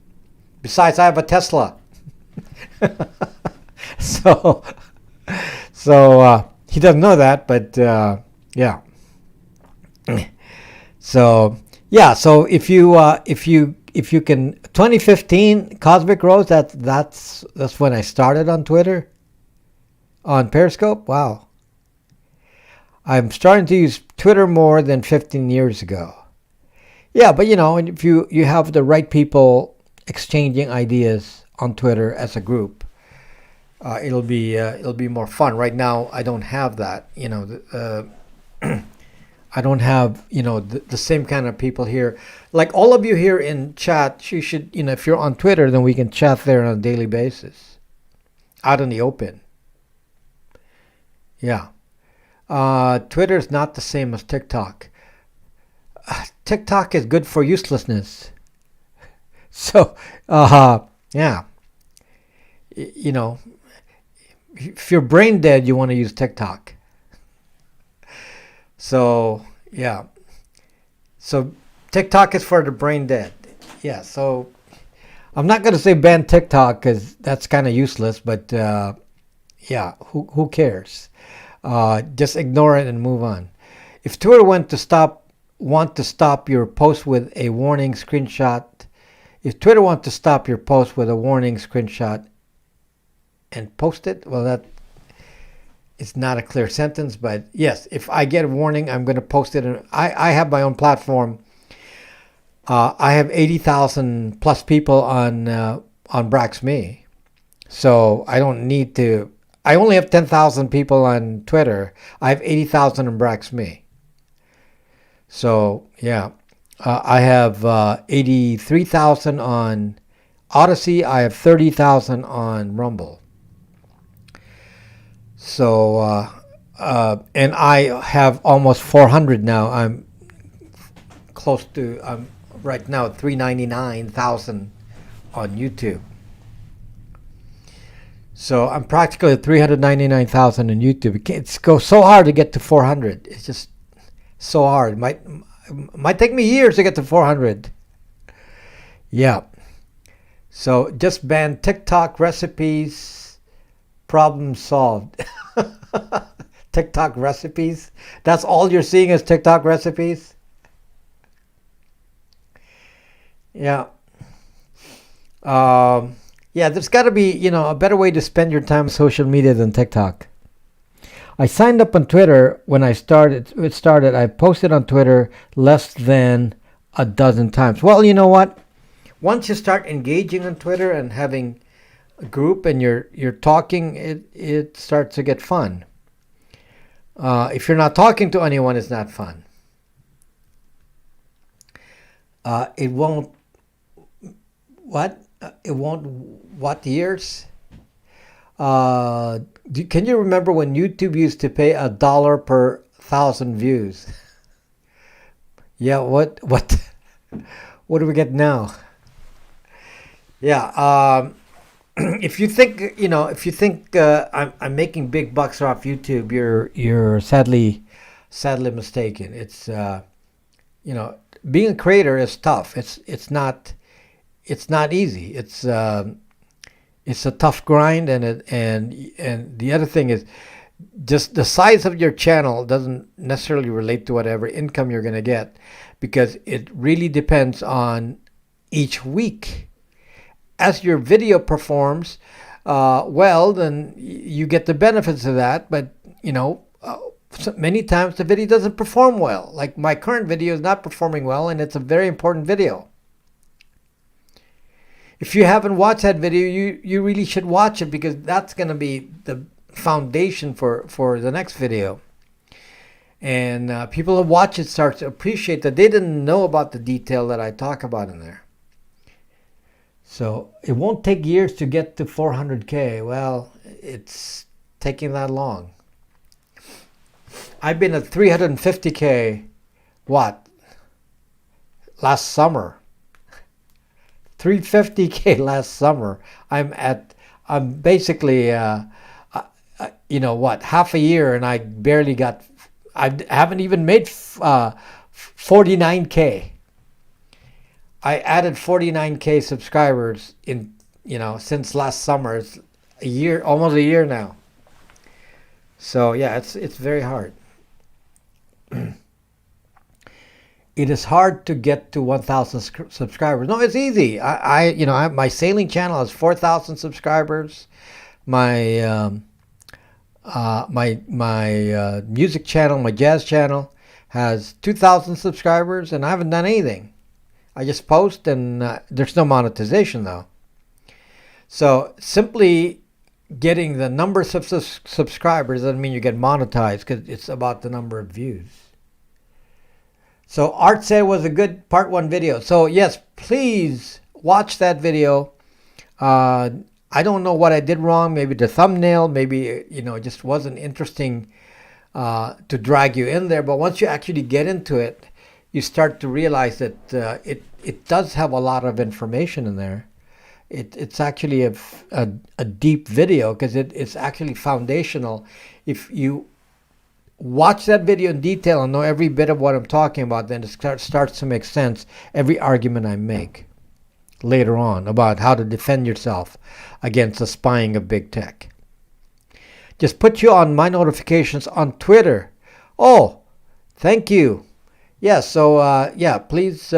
A: Besides, I have a Tesla. so he doesn't know that, but yeah. So if you can, 2015 Cosmic Rose, that's when I started on Twitter. On Periscope? Wow. I'm starting to use Twitter more than 15 years ago. Yeah, but if you have the right people exchanging ideas on Twitter as a group, it'll be more fun. Right now, I don't have that. I don't have the same kind of people here. Like all of you here in chat, you should if you're on Twitter, then we can chat there on a daily basis, out in the open. Yeah. Twitter is not the same as TikTok. TikTok is good for uselessness. So, yeah. If you're brain dead, you want to use TikTok. So, yeah. So, TikTok is for the brain dead. Yeah, so I'm not going to say ban TikTok because that's kind of useless, but yeah, who cares? Just ignore it and move on. If Twitter want to stop your post with a warning screenshot, if Twitter wants to stop your post with a warning screenshot and post it, well, that is not a clear sentence, but yes, if I get a warning, I'm going to post it. And I have my own platform. I have 80,000 plus people on Brax Me, so I don't need to. I only have 10,000 people on Twitter. I have 80,000 on Brax Me. So, yeah. I have 83,000 on Odysee. I have 30,000 on Rumble. So, and I have almost 400 now. I'm right now at 399,000 on YouTube. So I'm practically at 399,000 on YouTube. It goes so hard to get to 400. It's just so hard. It might take me years to get to 400. Yeah. So just ban TikTok recipes. Problem solved. TikTok recipes. That's all you're seeing is TikTok recipes. Yeah. Yeah, there's got to be, a better way to spend your time on social media than TikTok. I signed up on Twitter when I started. I posted on Twitter less than a dozen times. Well, you know what? Once you start engaging on Twitter and having a group and you're talking, it starts to get fun. If you're not talking to anyone, it's not fun. It won't. What? It won't. What years? Can you remember when YouTube used to pay $1 per 1,000 views? Yeah. What? What do we get now? Yeah. If you think I'm making big bucks off YouTube, you're sadly mistaken. It's being a creator is tough. It's not easy. It's a tough grind, and the other thing is just the size of your channel doesn't necessarily relate to whatever income you're going to get, because it really depends on each week. As your video performs well, then you get the benefits of that. But many times the video doesn't perform well. Like my current video is not performing well, and it's a very important video. If you haven't watched that video, you really should watch it, because that's going to be the foundation for the next video. And people who watch it start to appreciate that they didn't know about the detail that I talk about in there. So it won't take years to get to 400K. Well, it's taking that long. I've been at 350K, last summer. 350K last summer. I'm basically, half a year, and I haven't even made 49K. I added 49K subscribers since last summer. It's almost a year now. So yeah, it's very hard. It is hard to get to 1,000 subscribers. No, it's easy. My sailing channel has 4,000 subscribers. My my music channel, my jazz channel, has 2,000 subscribers, and I haven't done anything. I just post, and there's no monetization though. So simply getting the numbers of subscribers doesn't mean you get monetized, because it's about the number of views. So Art said it was a good part 1 video. So yes, please watch that video. I don't know what I did wrong. Maybe the thumbnail, maybe it just wasn't interesting to drag you in there. But once you actually get into it, you start to realize that it does have a lot of information in there. It's actually a deep video, because it's actually foundational. If you watch that video in detail and know every bit of what I'm talking about, then it starts to make sense, every argument I make later on about how to defend yourself against the spying of big tech. Just put you on my notifications on Twitter. Oh, thank you. Yeah, so please,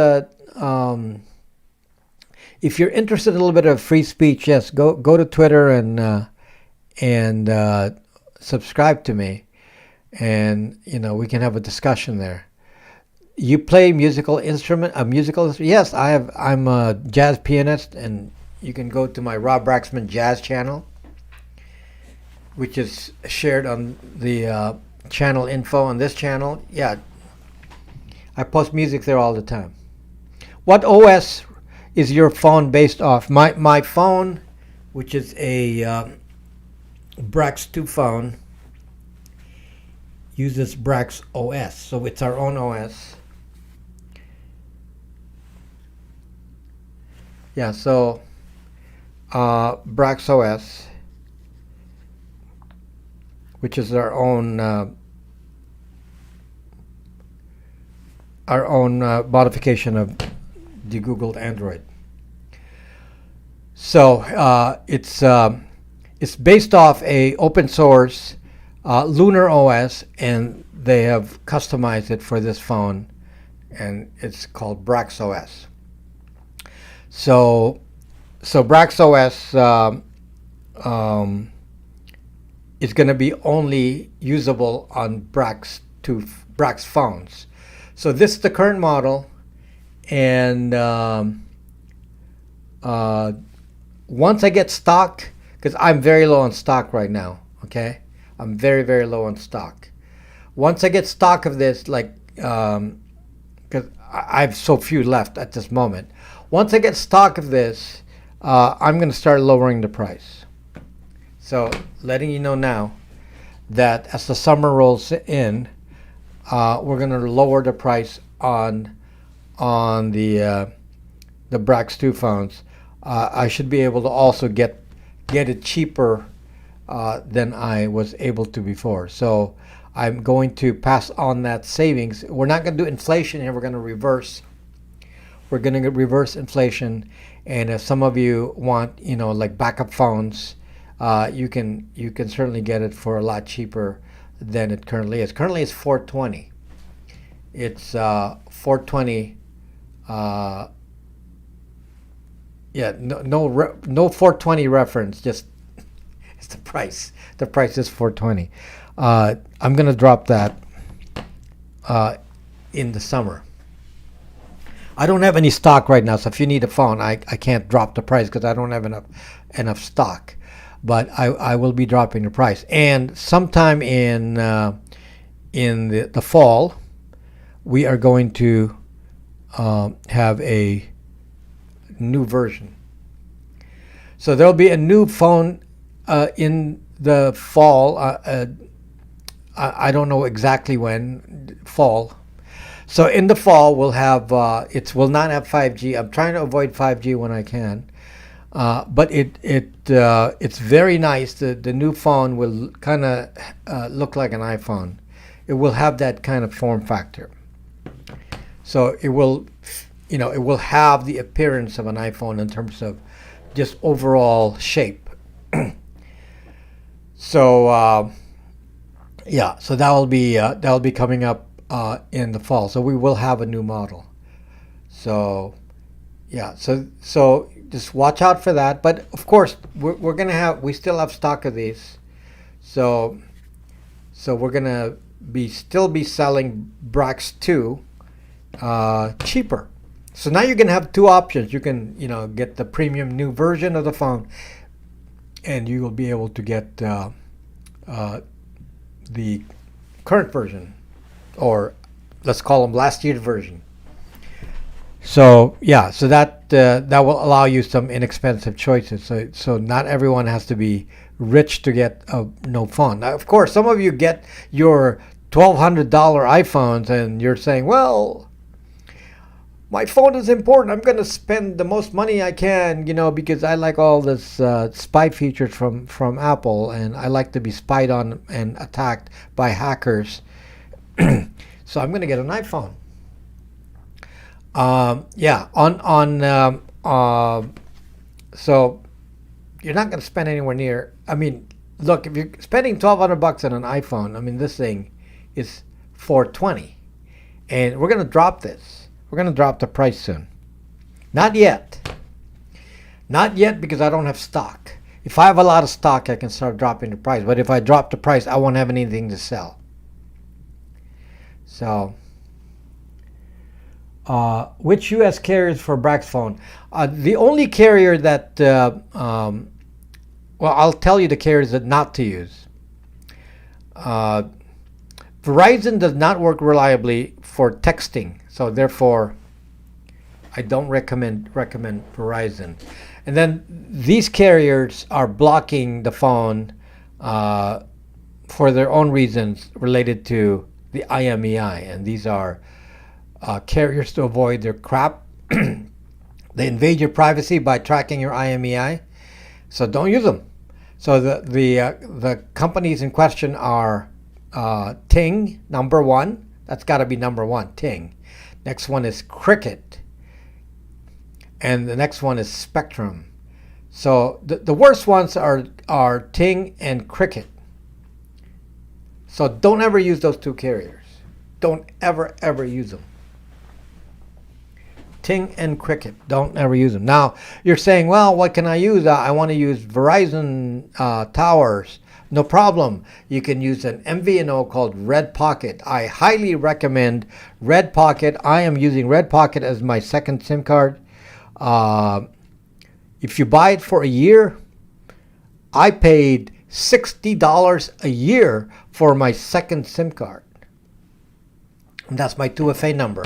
A: if you're interested in a little bit of free speech, yes, go to Twitter and subscribe to me. And we can have a discussion there. You play musical instrument? Yes, I'm a jazz pianist, and you can go to my Rob Braxman Jazz channel, which is shared on the channel info on this channel. Yeah, I post music there all the time. What OS is your phone based off? My phone, which is a Brax 2 phone, uses Brax OS, so it's our own OS. Yeah, so Brax OS, which is our own modification of De-Googled Android. So it's based off a open source Lunar OS, and they have customized it for this phone, and it's called Brax OS. So Brax OS is going to be only usable on Brax phones. So this is the current model, and once I get stock, because I'm very low on stock right now, okay? I'm very, very low on stock. Once I get stock of this, because I have so few left at this moment. Once I get stock of this, I'm going to start lowering the price. So letting you know now that as the summer rolls in, we're going to lower the price on the Brax 2 phones. I should be able to also get it cheaper than I was able to before. So I'm going to pass on that savings. We're not going to do inflation here. We're going to reverse. We're going to reverse inflation. And if some of you want, like backup phones, you can certainly get it for a lot cheaper than it currently is. Currently it's $420. It's $420. No 420 reference. Just it's the price. The price is $420. I'm gonna drop that in the summer. I don't have any stock right now, so if you need a phone, I can't drop the price because I don't have enough stock. But I will be dropping the price. And sometime in the fall, we are going to have a new version. So there'll be a new phone in the fall. I don't know exactly when. Fall. So in the fall we'll have it will not have 5G. I'm trying to avoid 5G when I can. But it's very nice. The new phone will kind of look like an iPhone. It will have that kind of form factor. So it will, it will have the appearance of an iPhone in terms of just overall shape. So so that will be coming up in the fall. So we will have a new model. So so just watch out for that. But of course, we still have stock of these. So So we're gonna still be selling Brax 2 cheaper. So now you're gonna have two options. You can get the premium new version of the phone, and you will be able to get the current version, or let's call them last year's version. So yeah, so that will allow you some inexpensive choices. So not everyone has to be rich to get a no phone. Now, of course, some of you get your $1,200 iPhones, and you're saying, well, my phone is important. I'm going to spend the most money I can, because I like all this spy features from Apple, and I like to be spied on and attacked by hackers. So I'm going to get an iPhone. So you're not going to spend anywhere near. I mean, look, if you're spending $1,200 on an iPhone, I mean, this thing is $420, and we're going to drop this. We're going to drop the price soon. Not yet. Not yet, because I don't have stock. If I have a lot of stock, I can start dropping the price. But if I drop the price, I won't have anything to sell. So, which U.S. carriers for Brax phone? The only carrier that, well, I'll tell you the carriers that not to use. Verizon does not work reliably for texting, so therefore I don't recommend Verizon. And then these carriers are blocking the phone for their own reasons related to the IMEI, and these are carriers to avoid their crap. They invade your privacy by tracking your IMEI, so don't use them. So the companies in question are Ting, number one. That's got to be number one, Ting. Next one is Cricket. And the next one is Spectrum. So the worst ones are Ting and Cricket. So don't ever use those two carriers. Don't ever use them. Ting and Cricket. Don't ever use them. Now, you're saying, well, what can I use? I want to use Verizon towers. No problem. You can use an MVNO called Red Pocket. I highly recommend Red Pocket. I am using Red Pocket as my second SIM card. If you buy it for a year, I paid $60 a year for my second SIM card. And that's my 2FA number.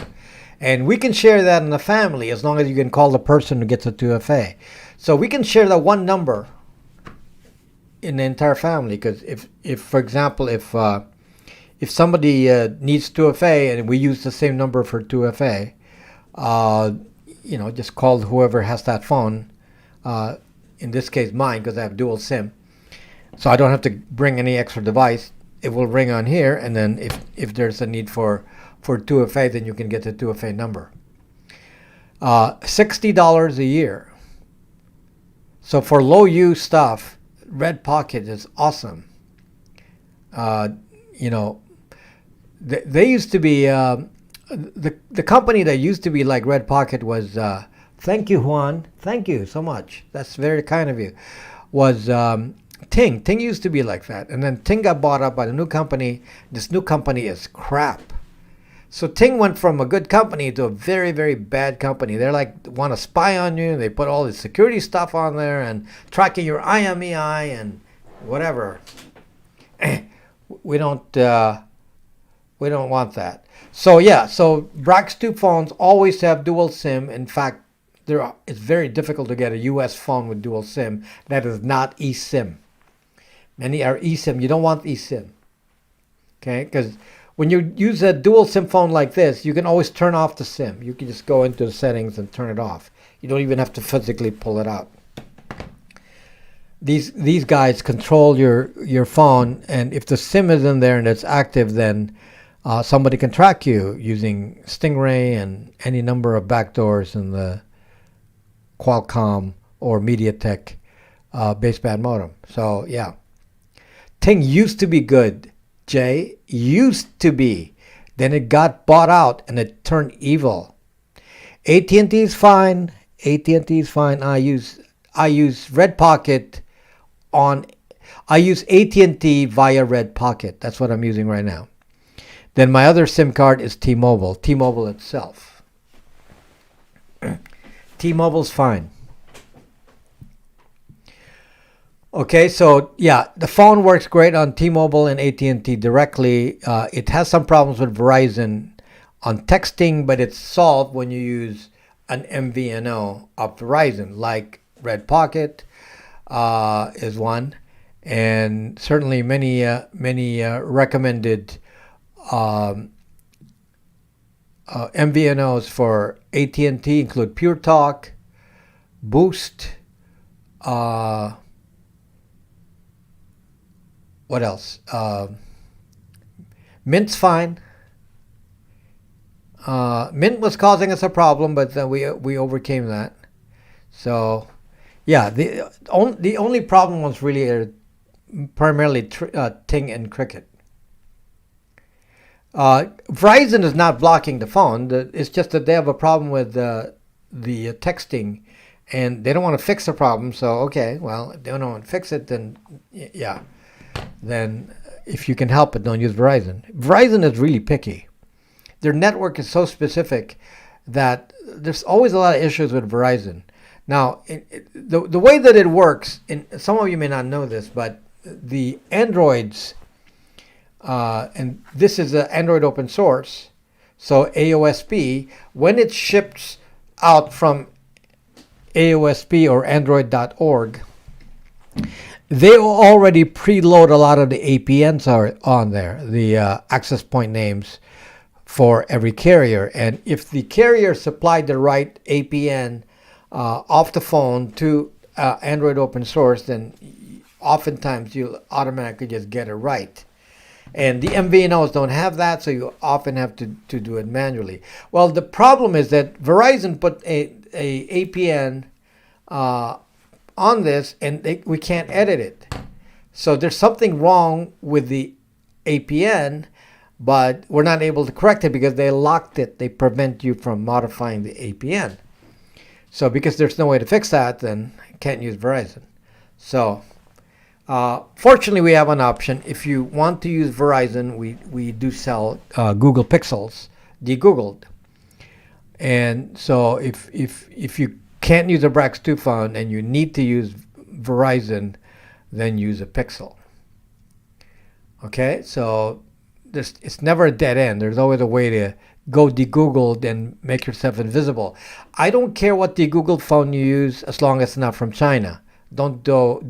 A: And we can share that in the family as long as you can call the person who gets a 2FA. So we can share that one number in the entire family, because if for example, if somebody needs 2FA and we use the same number for 2FA, just call whoever has that phone. In this case, mine, because I have dual SIM, so I don't have to bring any extra device. It will ring on here, and then if there's a need for 2FA, then you can get the 2FA number. $60 a year. So for low use stuff, Red Pocket is awesome. They used to be the company that used to be like Red Pocket was thank you, Juan, thank you so much, that's very kind of you, was Ting. Ting used to be like that, and then Ting got bought up by the new company. This new company is crap. So Ting went from a good company to a very, very bad company. They're like, want to spy on you. They put all this security stuff on there and tracking your IMEI and whatever. We don't want that. So yeah, so Brax 2 phones always have dual SIM. In fact, it's very difficult to get a US phone with dual SIM that is not eSIM. Many are eSIM. You don't want eSIM. Okay, because when you use a dual SIM phone like this, you can always turn off the SIM. You can just go into the settings and turn it off. You don't even have to physically pull it out. These guys control your phone, and if the SIM is in there and it's active, then somebody can track you using Stingray and any number of backdoors in the Qualcomm or MediaTek baseband modem. So yeah, Ting used to be good. Jay, used to be. Then it got bought out and it turned evil. AT&T is fine. AT&T is fine. I use Red Pocket on. I use AT&T via Red Pocket. That's what I'm using right now. Then my other SIM card is T-Mobile. T-Mobile itself. T-Mobile's fine. Okay, so yeah, the phone works great on T-Mobile and AT&T directly. It has some problems with Verizon on texting, but it's solved when you use an MVNO of Verizon, like Red Pocket is one, and certainly many recommended MVNOs for AT&T include Pure Talk, Boost. What else? Mint's fine. Mint was causing us a problem, but then we overcame that. So, yeah, the only problem was really primarily Ting and Cricket. Verizon is not blocking the phone. It's just that they have a problem with the texting, and they don't want to fix the problem. So, okay, well, if they don't want to fix it, then yeah. Then if you can help it, don't use Verizon. Verizon is really picky. Their network is so specific that there's always a lot of issues with Verizon. Now, the way that it works, and some of you may not know this, but the Androids, and this is an Android open source, so AOSP, when it ships out from AOSP or Android.org, they already preload a lot of the APNs are on there, the access point names for every carrier. And if the carrier supplied the right APN off the phone to Android open source, then oftentimes you'll automatically just get it right. And the MVNOs don't have that, so you often have to do it manually. Well, the problem is that Verizon put a APN on this, and we can't edit it. So there's something wrong with the APN, but we're not able to correct it because they locked it. They prevent you from modifying the APN. So because there's no way to fix that, then I can't use Verizon. So fortunately, we have an option. If you want to use Verizon, we do sell Google Pixels, De-Googled. And so if you can't use a Brax 2 phone and you need to use Verizon, then use a Pixel. Okay, so it's never a dead end. There's always a way to go de-Googled and make yourself invisible. I don't care what de-Googled phone you use as long as it's not from China. Don't do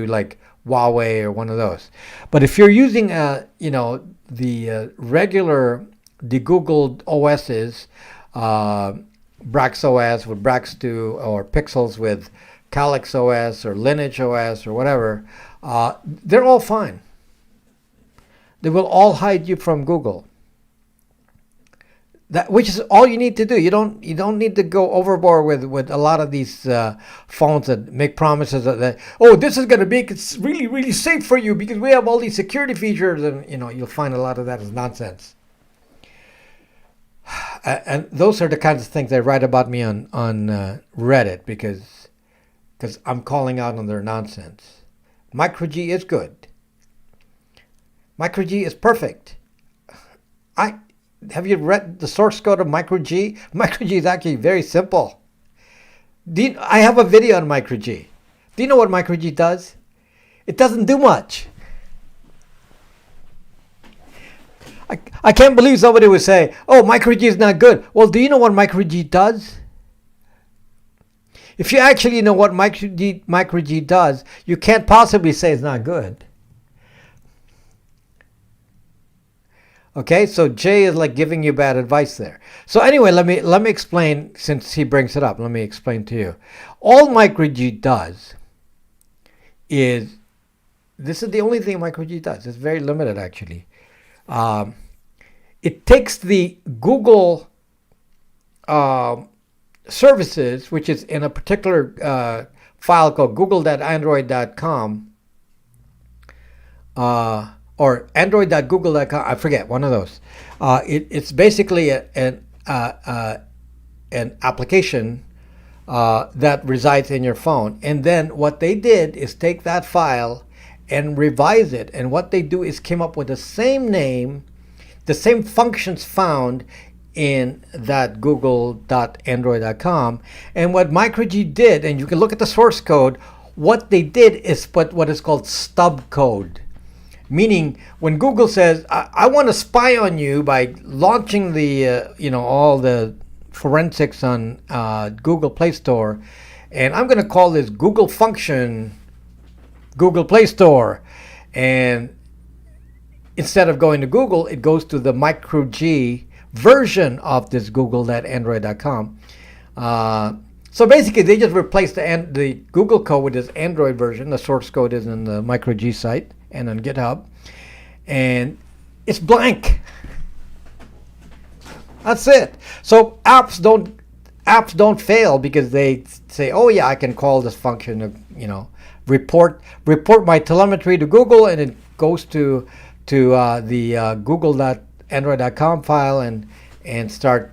A: like Huawei or one of those. But if you're using the regular de-Googled OSs, Brax OS with Brax 2 or Pixels with Calyx OS or Lineage OS or whatever, they're all fine. They will all hide you from Google. Which is all you need to do. You don't need to go overboard with a lot of these phones that make promises that this is going to make it really, really safe for you because we have all these security features, and you'll find a lot of that is nonsense. And those are the kinds of things they write about me on Reddit because I'm calling out on their nonsense. MicroG is good. MicroG is perfect. Have you read the source code of MicroG? MicroG is actually very simple. I have a video on MicroG. Do you know what MicroG does? It doesn't do much. I can't believe somebody would say, MicroG is not good. Well, do you know what MicroG does? If you actually know what MicroG does, you can't possibly say it's not good. Okay, so Jay is like giving you bad advice there. So anyway, let me explain, since he brings it up, let me explain to you. All MicroG does is, this is the only thing MicroG does. It's very limited actually. It takes the Google services, which is in a particular file called google.android.com, or android.google.com, I forget, one of those. It's basically an application that resides in your phone. And then what they did is take that file and revise it. And what they do is came up with the same name, the same functions found in that google.android.com. And what MicroG did, and you can look at the source code, what they did is put what is called stub code. Meaning, when Google says, I want to spy on you by launching the, all the forensics on Google Play Store, and I'm going to call this Google function Google Play Store. And instead of going to Google, it goes to the MicroG version of this google.android.com. So basically, they just replaced the Google code with this Android version. The source code is in the MicroG site and on GitHub. And it's blank. That's it. So apps don't fail because they say, oh yeah, I can call this function, report my telemetry to Google, and it goes to the google.android.com file and start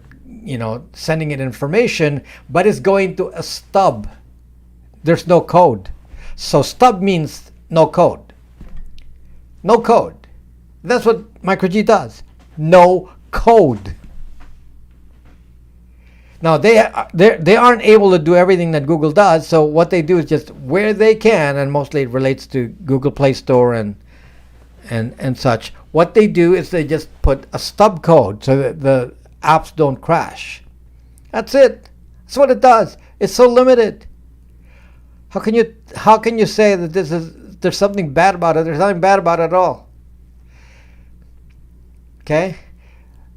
A: sending it information, but it's going to a stub. There's no code. So stub means no code. No code. That's what MicroG does. No code. Now they aren't able to do everything that Google does, so what they do is just where they can, and mostly it relates to Google Play Store and such. What they do is they just put a stub code so that the apps don't crash. That's it. That's what it does. It's so limited. How can you say that there's something bad about it? There's nothing bad about it at all. Okay?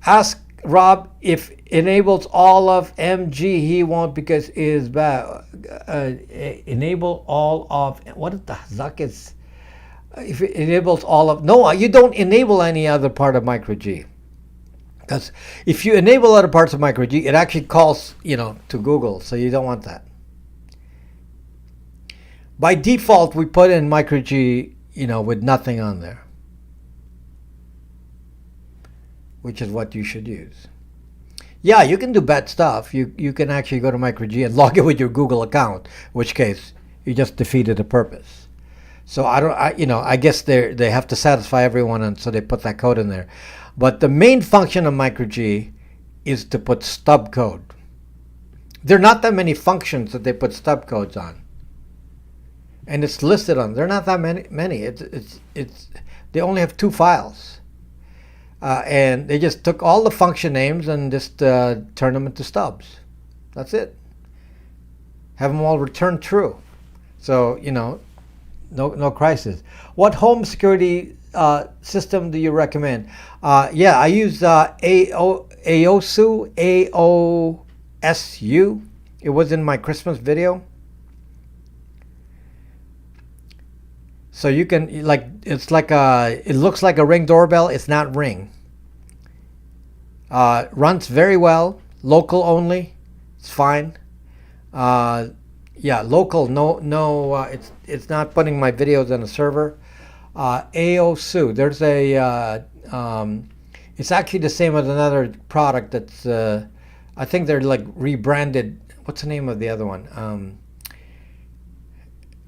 A: Ask Rob if enables all of MG. He won't because it is bad. Enable all of, what the zuck is, if it enables all of, no, you don't enable any other part of MicroG. Because if you enable other parts of MicroG, it actually calls, to Google, so you don't want that. By default, we put in MicroG, with nothing on there, which is what you should use. Yeah, you can do bad stuff. You can actually go to MicroG and log in with your Google account, in which case you just defeated the purpose. So I guess they have to satisfy everyone, and so they put that code in there. But the main function of MicroG is to put stub code. There are not that many functions that they put stub codes on, and it's listed on. There are not that many. They only have 2 files, and they just took all the function names and just turned them into stubs. That's it. Have them all return true. So no crisis. What home security system do you recommend? Yeah, I use AOSU. It was in my Christmas video. So you can it looks like a Ring doorbell. It's not Ring. Runs very well. Local only. It's fine. Yeah, local. No. It's not putting my videos on a server. AOSU. There's a. It's actually the same as another product that's. I think they're like rebranded. What's the name of the other one?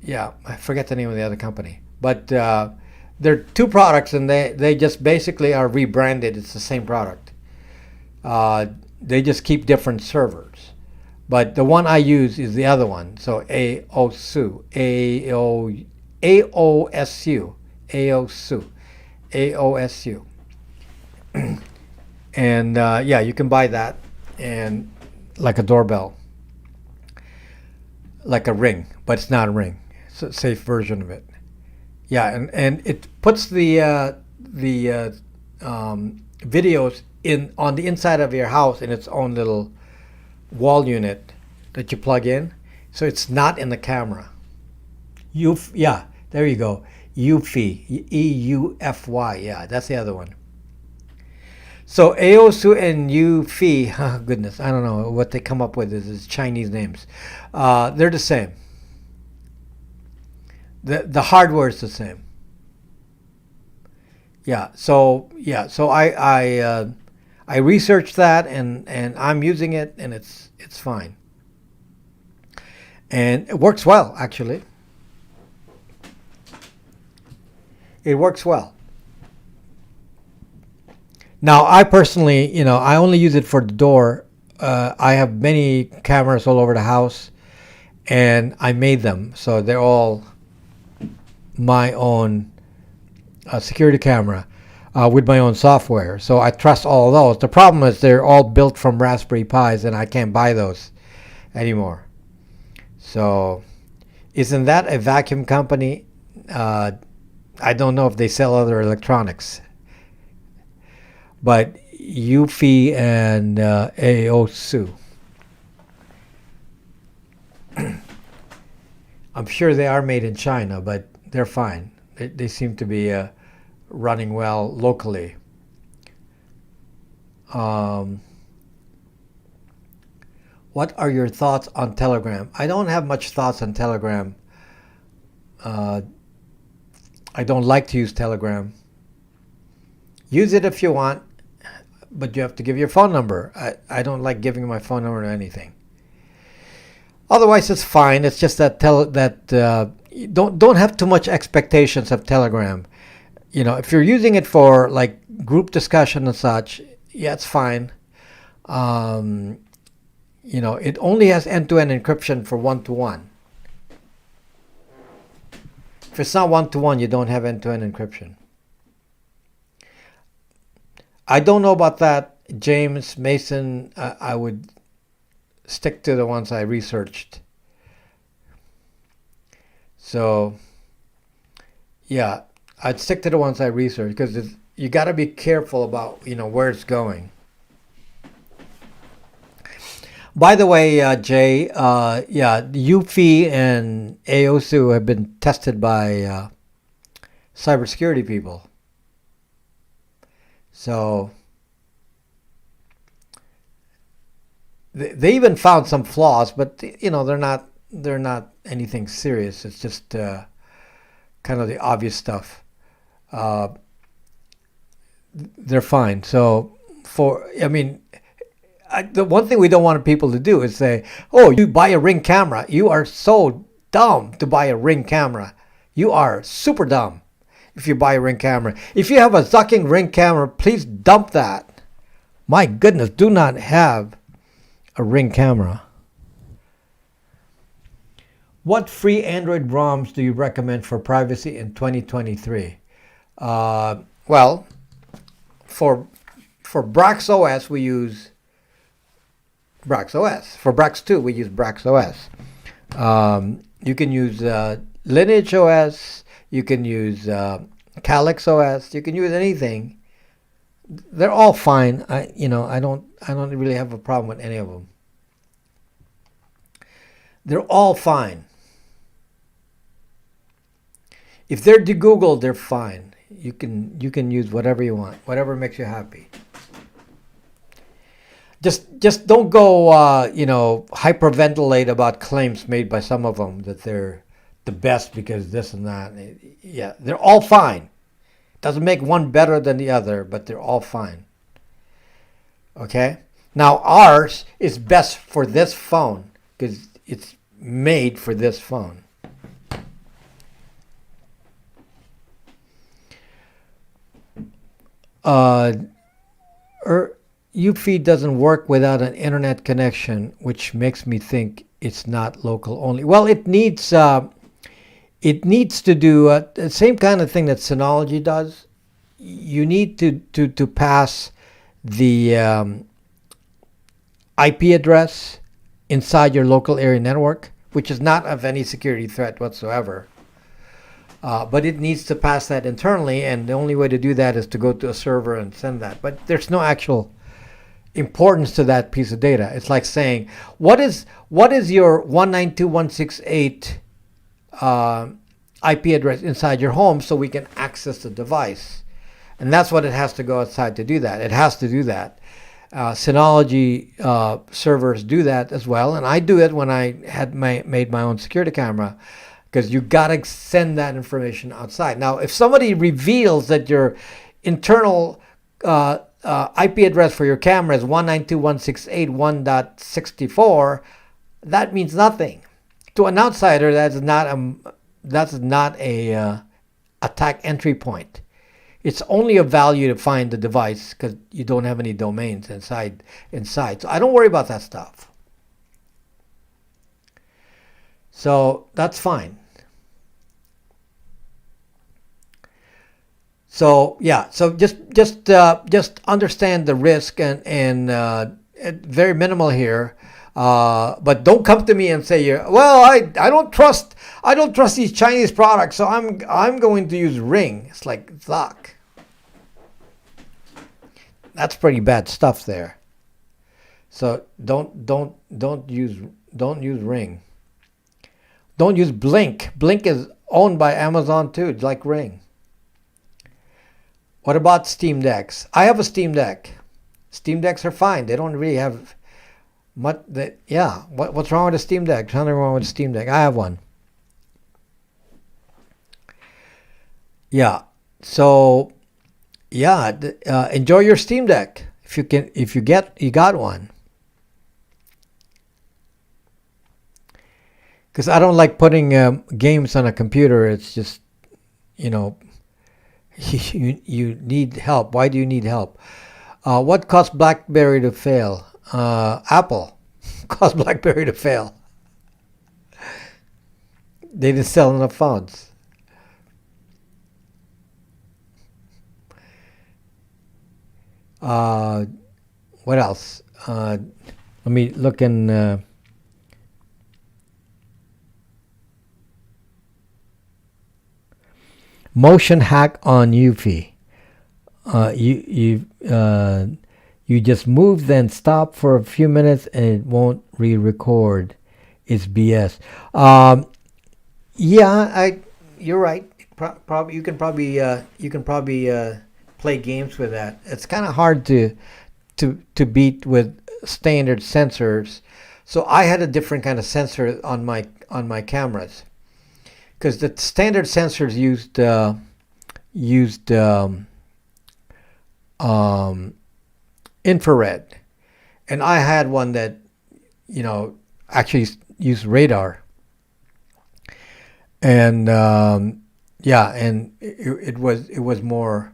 A: Yeah, I forget the name of the other company. But there are 2 products, and they just basically are rebranded. It's the same product. They just keep different servers. But the one I use is the other one. So AOSU. AOSU. And yeah, you can buy that, and like a doorbell, like a Ring, but it's not a Ring. It's a safe version of it. Yeah, and it puts the videos on the inside of your house in its own little wall unit that you plug in, so it's not in the camera. Yeah, there you go. EUFY, EUFY. Yeah, that's the other one. So AOSU and EUFY, oh goodness, I don't know what they come up with. Is Chinese names. They're the same. The hardware is the same. Yeah. So I researched that, and I'm using it, and it's fine. And it works well, actually. It works well. Now, I personally, I only use it for the door. I have many cameras all over the house, and I made them, so they're all my own security camera with my own software. So I trust all of those. The problem is they're all built from Raspberry Pis, and I can't buy those anymore. So, isn't that a vacuum company? I don't know if they sell other electronics. But Eufy and Aosu, I'm sure they are made in China, but they're fine. They seem to be running well locally. What are your thoughts on Telegram? I don't have much thoughts on Telegram. I don't like to use Telegram. Use it if you want, but you have to give your phone number. I don't like giving my phone number to anything. Otherwise, it's fine. It's just that don't have too much expectations of Telegram. If you're using it for like group discussion and such, yeah, it's fine. It only has end-to-end encryption for one-to-one. If it's not one-to-one, you don't have end-to-end encryption. I don't know about that, James Mason. I would stick to the ones I researched. So, yeah, I'd stick to the ones I researched because you got to be careful about where it's going. By the way, Jay, Eufy and Aosu have been tested by cybersecurity people. So they even found some flaws, but they're not anything serious. It's just kind of the obvious stuff. They're fine. So the one thing we don't want people to do is say, "Oh, you buy a Ring camera. You are so dumb to buy a Ring camera. You are super dumb." If you buy a Ring camera. If you have a sucking Ring camera, please dump that. My goodness, do not have a Ring camera. What free Android ROMs do you recommend for privacy in 2023? Well, for Brax OS, we use Brax OS. For Brax 2, we use Brax OS. You can use Lineage OS. You can use Calyx OS. You can use anything. They're all fine. I don't really have a problem with any of them. They're all fine. If they're De-Googled, they're fine. You can use whatever you want, whatever makes you happy. Just don't go hyperventilate about claims made by some of them that they're the best because this and that. Yeah, they're all fine. Doesn't make one better than the other, but they're all fine. Okay? Now ours is best for this phone because it's made for this phone. Eufy doesn't work without an internet connection, which makes me think it's not local only. Well, it needs to do the same kind of thing that Synology does. You need to pass the IP address inside your local area network, which is not of any security threat whatsoever. But it needs to pass that internally, and the only way to do that is to go to a server and send that. But there's no actual importance to that piece of data. It's like saying, what is your 192.168 IP address inside your home so we can access the device? And that's what it has to go outside to do that. It has to do that. Synology servers do that as well, and I do it when I had made my own security camera, because you got to send that information outside. Now, if somebody reveals that your internal IP address for your camera is 192.168.1.64, that means nothing. To an outsider, that's not a attack entry point. It's only of value to find the device because you don't have any domains inside. So I don't worry about that stuff. So that's fine. So yeah, so just understand the risk and very minimal here. But don't come to me and say, well, I don't trust these Chinese products, so I'm going to use Ring. It's like, fuck. That's pretty bad stuff there. So don't use Ring. Don't use Blink. Blink is owned by Amazon too. It's like Ring. What about Steam Decks? I have a Steam Deck. Steam Decks are fine. They don't really have much. What's wrong with a Steam Deck? There's nothing wrong with a Steam Deck. I have one. Yeah. So, yeah. Enjoy your Steam Deck if you can. If you got one. Because I don't like putting games on a computer. It's just, you need help. Why do you need help? What caused BlackBerry to fail? Apple caused BlackBerry to fail. They didn't sell enough phones. What else? Let me look in... motion hack on Eufy. You just move then stop for a few minutes and it won't re-record. It's BS. You're right. You can probably play games with that. It's kind of hard to beat with standard sensors. So I had a different kind of sensor on my cameras. Because the standard sensors used infrared, and I had one that actually used radar, and and it was more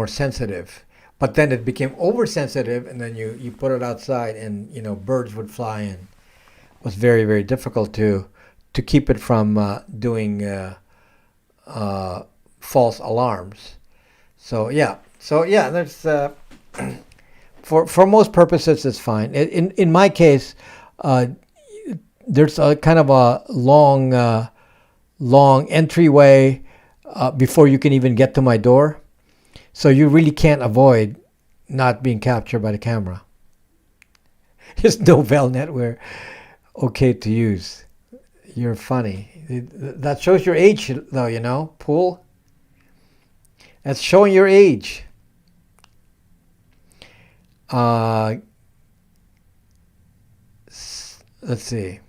A: sensitive. But then it became oversensitive, and then you put it outside, and birds would fly in. It was very, very difficult to keep it from doing false alarms. So there's for most purposes it's fine. In my case, there's a kind of a long entryway before you can even get to my door. So you really can't avoid not being captured by the camera. It's Novell netware, okay to use. You're funny. That shows your age, though, Pool. That's showing your age. Let's see.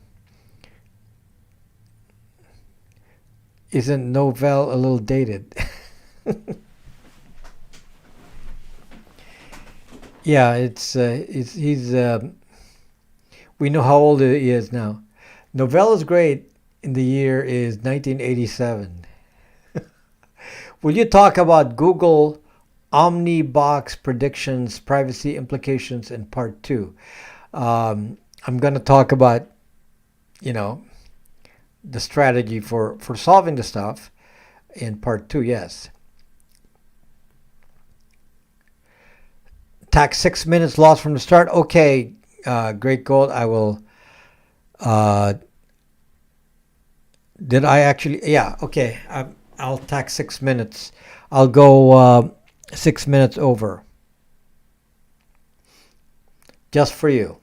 A: Isn't Novell a little dated? Yeah, he's. We know how old he is now. Novell is great. In the year is 1987. Will you talk about Google Omnibox predictions, privacy implications in part 2? I'm going to talk about, the strategy for solving the stuff in part 2, yes. Tax 6 minutes lost from the start. Okay, Great Gold, I will... did I actually? Yeah, okay. I'll tack 6 minutes. I'll go 6 minutes over. Just for you.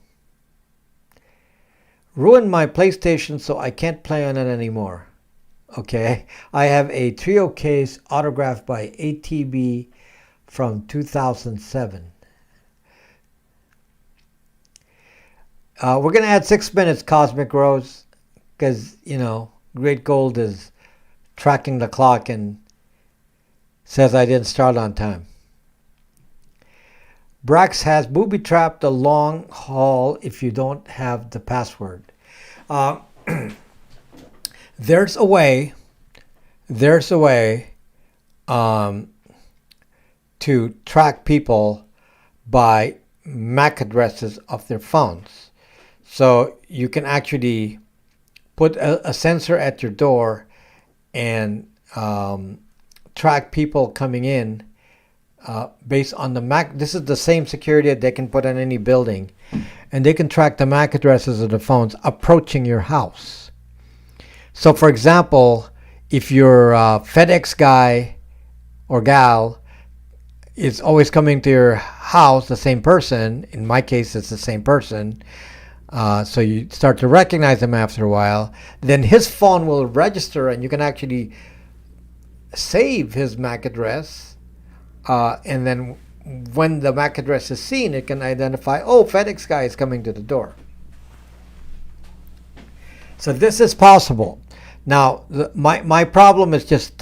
A: Ruined my PlayStation, so I can't play on it anymore. Okay. I have a trio case autographed by ATB from 2007. We're going to add 6 minutes, Cosmic Rose, because, Great Gold is tracking the clock and says I didn't start on time. Brax has booby-trapped the long haul if you don't have the password. There's a way to track people by MAC addresses of their phones. So you can actually put a sensor at your door and track people coming in based on the MAC. This is the same security that they can put on any building. And they can track the MAC addresses of the phones approaching your house. So for example, if your FedEx guy or gal is always coming to your house, the same person, in my case it's the same person, so you start to recognize him after a while, then his phone will register and you can actually save his MAC address, and then when the MAC address is seen, it can identify, oh, FedEx guy is coming to the door. So this is possible. Now, my problem is just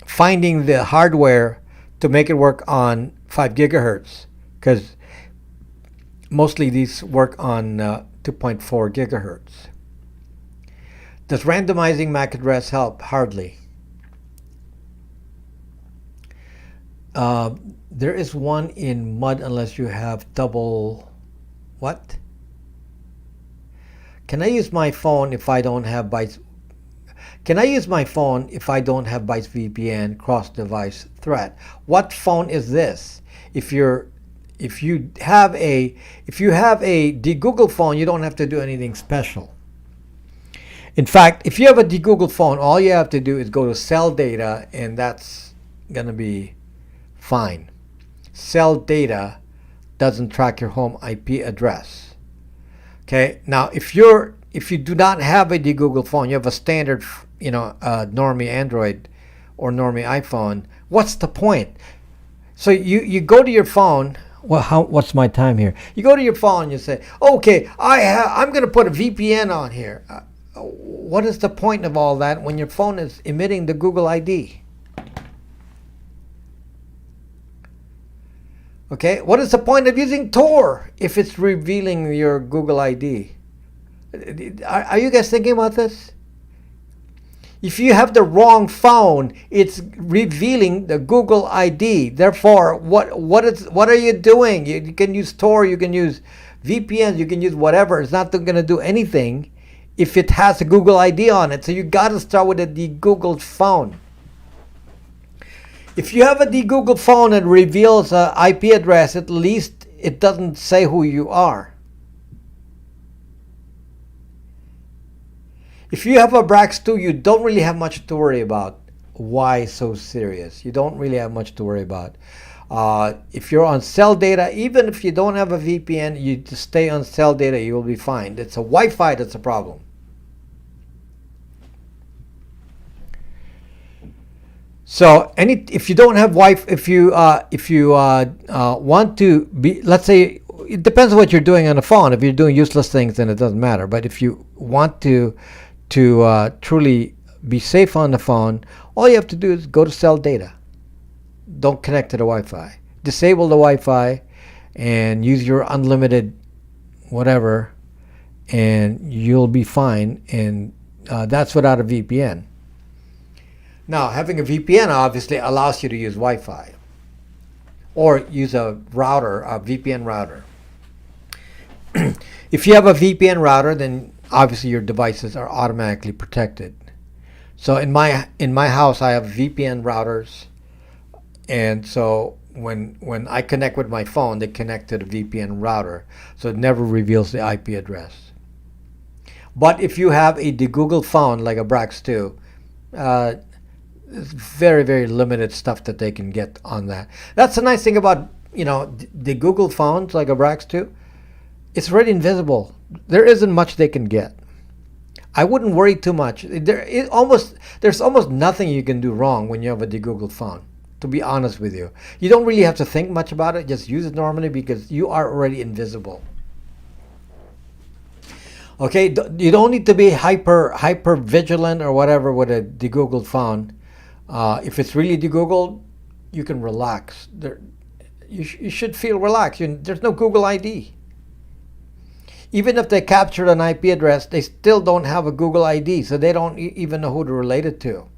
A: finding the hardware to make it work on 5 gigahertz, because mostly these work on 2.4 gigahertz. Does randomizing MAC address help? Hardly. There is one in MUD unless you have double... What? Can I use my phone if I don't have bytes? Can I use my phone if I don't have bytes VPN cross-device threat? What phone is this? If you have a De-Gooogled phone, you don't have to do anything special. In fact, if you have a De-Gooogled phone, all you have to do is go to cell data, and that's gonna be fine. Cell data doesn't track your home IP address. Okay. Now, if you do not have a De-Gooogled phone, you have a standard, normie Android or normie iPhone. What's the point? So you go to your phone. Well, what's my time here? You go to your phone and you say, okay, I'm going to put a VPN on here. What is the point of all that when your phone is emitting the Google ID? Okay, what is the point of using Tor if it's revealing your Google ID? Are you guys thinking about this? If you have the wrong phone, it's revealing the Google ID. Therefore, what are you doing? You can use Tor, you can use VPNs, you can use whatever. It's not going to do anything if it has a Google ID on it. So you got to start with a De-Googled phone. If you have a De-Googled phone and reveals an IP address, at least it doesn't say who you are. If you have a Brax 2, you don't really have much to worry about. Why so serious? You don't really have much to worry about. If you're on cell data, even if you don't have a VPN, you just stay on cell data, you will be fine. It's a Wi-Fi that's a problem. So if you don't have Wi-Fi, if you want to be, let's say, it depends on what you're doing on the phone. If you're doing useless things, then it doesn't matter. But if you want to truly be safe on the phone, all you have to do is go to cell data. Don't connect to the Wi-Fi. Disable the Wi-Fi and use your unlimited whatever, and you'll be fine. And that's without a VPN. Now, having a VPN obviously allows you to use Wi-Fi or use a router, a VPN router. If you have a VPN router, then obviously your devices are automatically protected. So in my house, I have VPN routers, and so when I connect with my phone, they connect to the VPN router, so it never reveals the IP address. But if you have a De-Googled phone like a Brax 2, there's very, very limited stuff that they can get on that. That's the nice thing about the Google phones like a Brax 2. It's already invisible. There isn't much they can get. I wouldn't worry too much. There's almost nothing you can do wrong when you have a De-Googled phone, to be honest with you. You don't really have to think much about it. Just use it normally because you are already invisible. Okay, you don't need to be hyper vigilant or whatever with a De-Googled phone. If it's really De-Googled, you can relax. You should feel relaxed. There's no Google ID. Even if they captured an IP address, they still don't have a Google ID, so they don't even know who to relate it to.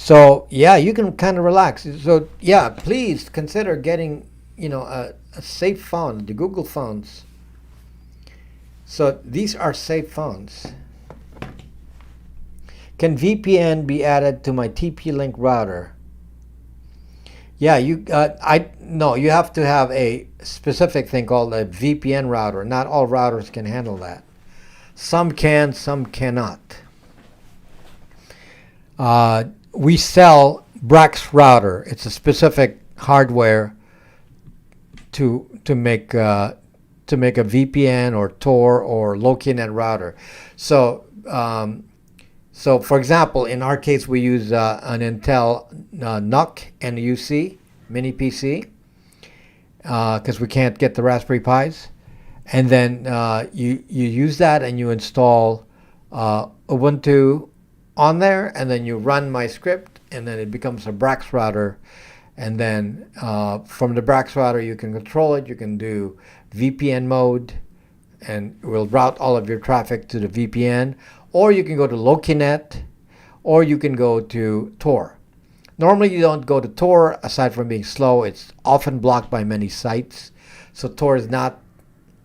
A: So yeah, you can kind of relax. So yeah, please consider getting, a safe phone, the Google phones. So these are safe phones. Can VPN be added to my TP-Link router? Yeah, you have to have a specific thing called a VPN router. Not all routers can handle that. Some can, some cannot. We sell Brax router. It's a specific hardware to make a VPN or Tor or LokiNet router. So for example, in our case, we use an Intel NUC NUC mini PC because we can't get the Raspberry Pis, and then you use that and you install Ubuntu on there, and then you run my script, and then it becomes a Brax router. And then from the Brax router, you can control it. You can do VPN mode, and it will route all of your traffic to the VPN. Or you can go to LokiNet, or you can go to Tor. Normally, you don't go to Tor, aside from being slow. It's often blocked by many sites. So Tor is not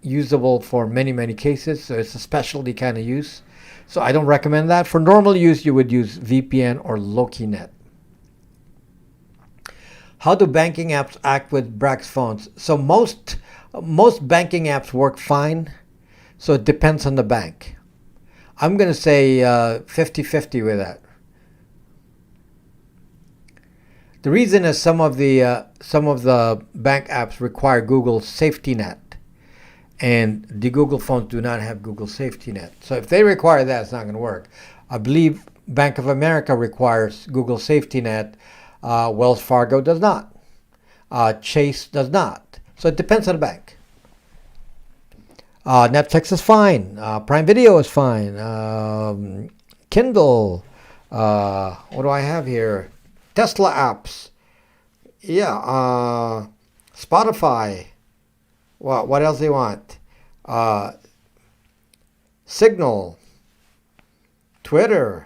A: usable for many, many cases. So it's a specialty kind of use. So I don't recommend that. For normal use, you would use VPN or LokiNet. How do banking apps act with Brax phones? So most banking apps work fine. So it depends on the bank. I'm going to say 50-50 with that. The reason is some of the bank apps require Google Safety Net, and the Google phones do not have Google Safety Net. So if they require that, it's not going to work. I believe Bank of America requires Google Safety Net. Wells Fargo does not. Chase does not. So it depends on the bank. Netflix is fine. Prime Video is fine. Kindle. What do I have here? Tesla apps. Yeah. Spotify. What else do you want? Signal. Twitter.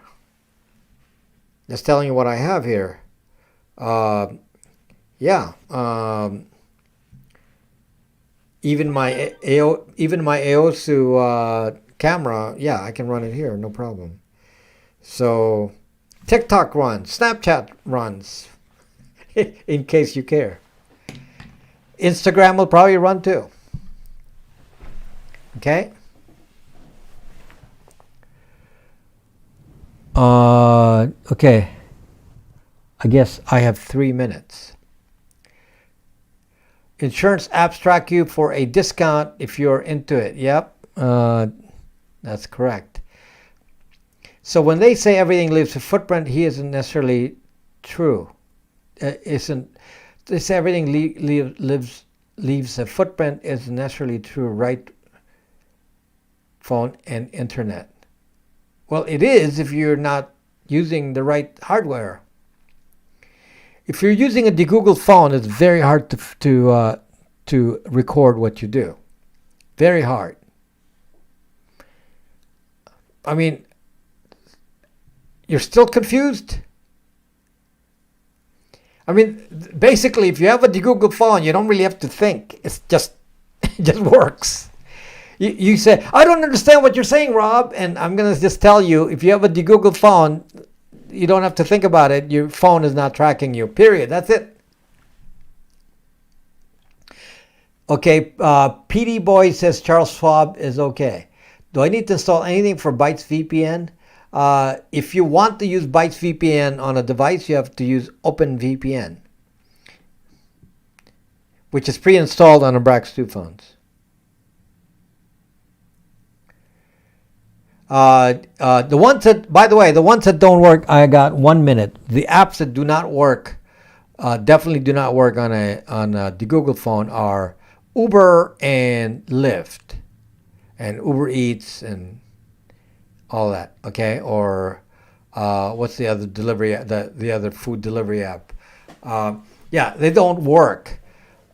A: Just telling you what I have here. Even my AOSU camera, yeah, I can run it here, no problem. So TikTok runs, Snapchat runs, in case you care. Instagram will probably run too. Okay. Okay. I guess I have 3 minutes. Insurance apps track you for a discount if you're into it. Yep, that's correct. So when they say everything leaves a footprint, he isn't necessarily true. They say everything leaves a footprint isn't necessarily true, right? Phone and internet. Well, it is if you're not using the right hardware. If you're using a De-Gooogled phone, it's very hard to record what you do. Very hard. I mean, you're still confused? I mean, basically, if you have a De-Gooogled phone, you don't really have to think. It just works. You say, I don't understand what you're saying, Rob. And I'm going to just tell you, if you have a De-Gooogled phone, you don't have to think about it. Your phone is not tracking you, period. That's it. Okay, PD Boy says Charles Schwab is okay. Do I need to install anything for Bytes VPN? If you want to use Bytes VPN on a device, you have to use OpenVPN, which is pre-installed on a Brax 2 phones. The ones that, by the way, the ones that don't work, I got 1 minute. The apps that do not work, definitely do not work on a De-Googgled phone are Uber and Lyft, and Uber Eats and all that. Okay, or what's the other delivery? The other food delivery app. Yeah, they don't work,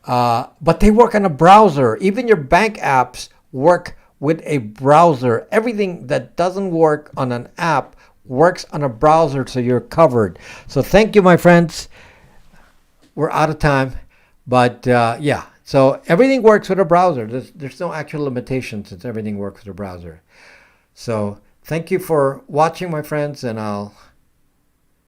A: but they work on a browser. Even your bank apps work with a browser. Everything that doesn't work on an app works on a browser, so you're covered. So thank you, my friends. We're out of time, but yeah. So everything works with a browser. There's no actual limitations since everything works with a browser. So thank you for watching, my friends, and I'll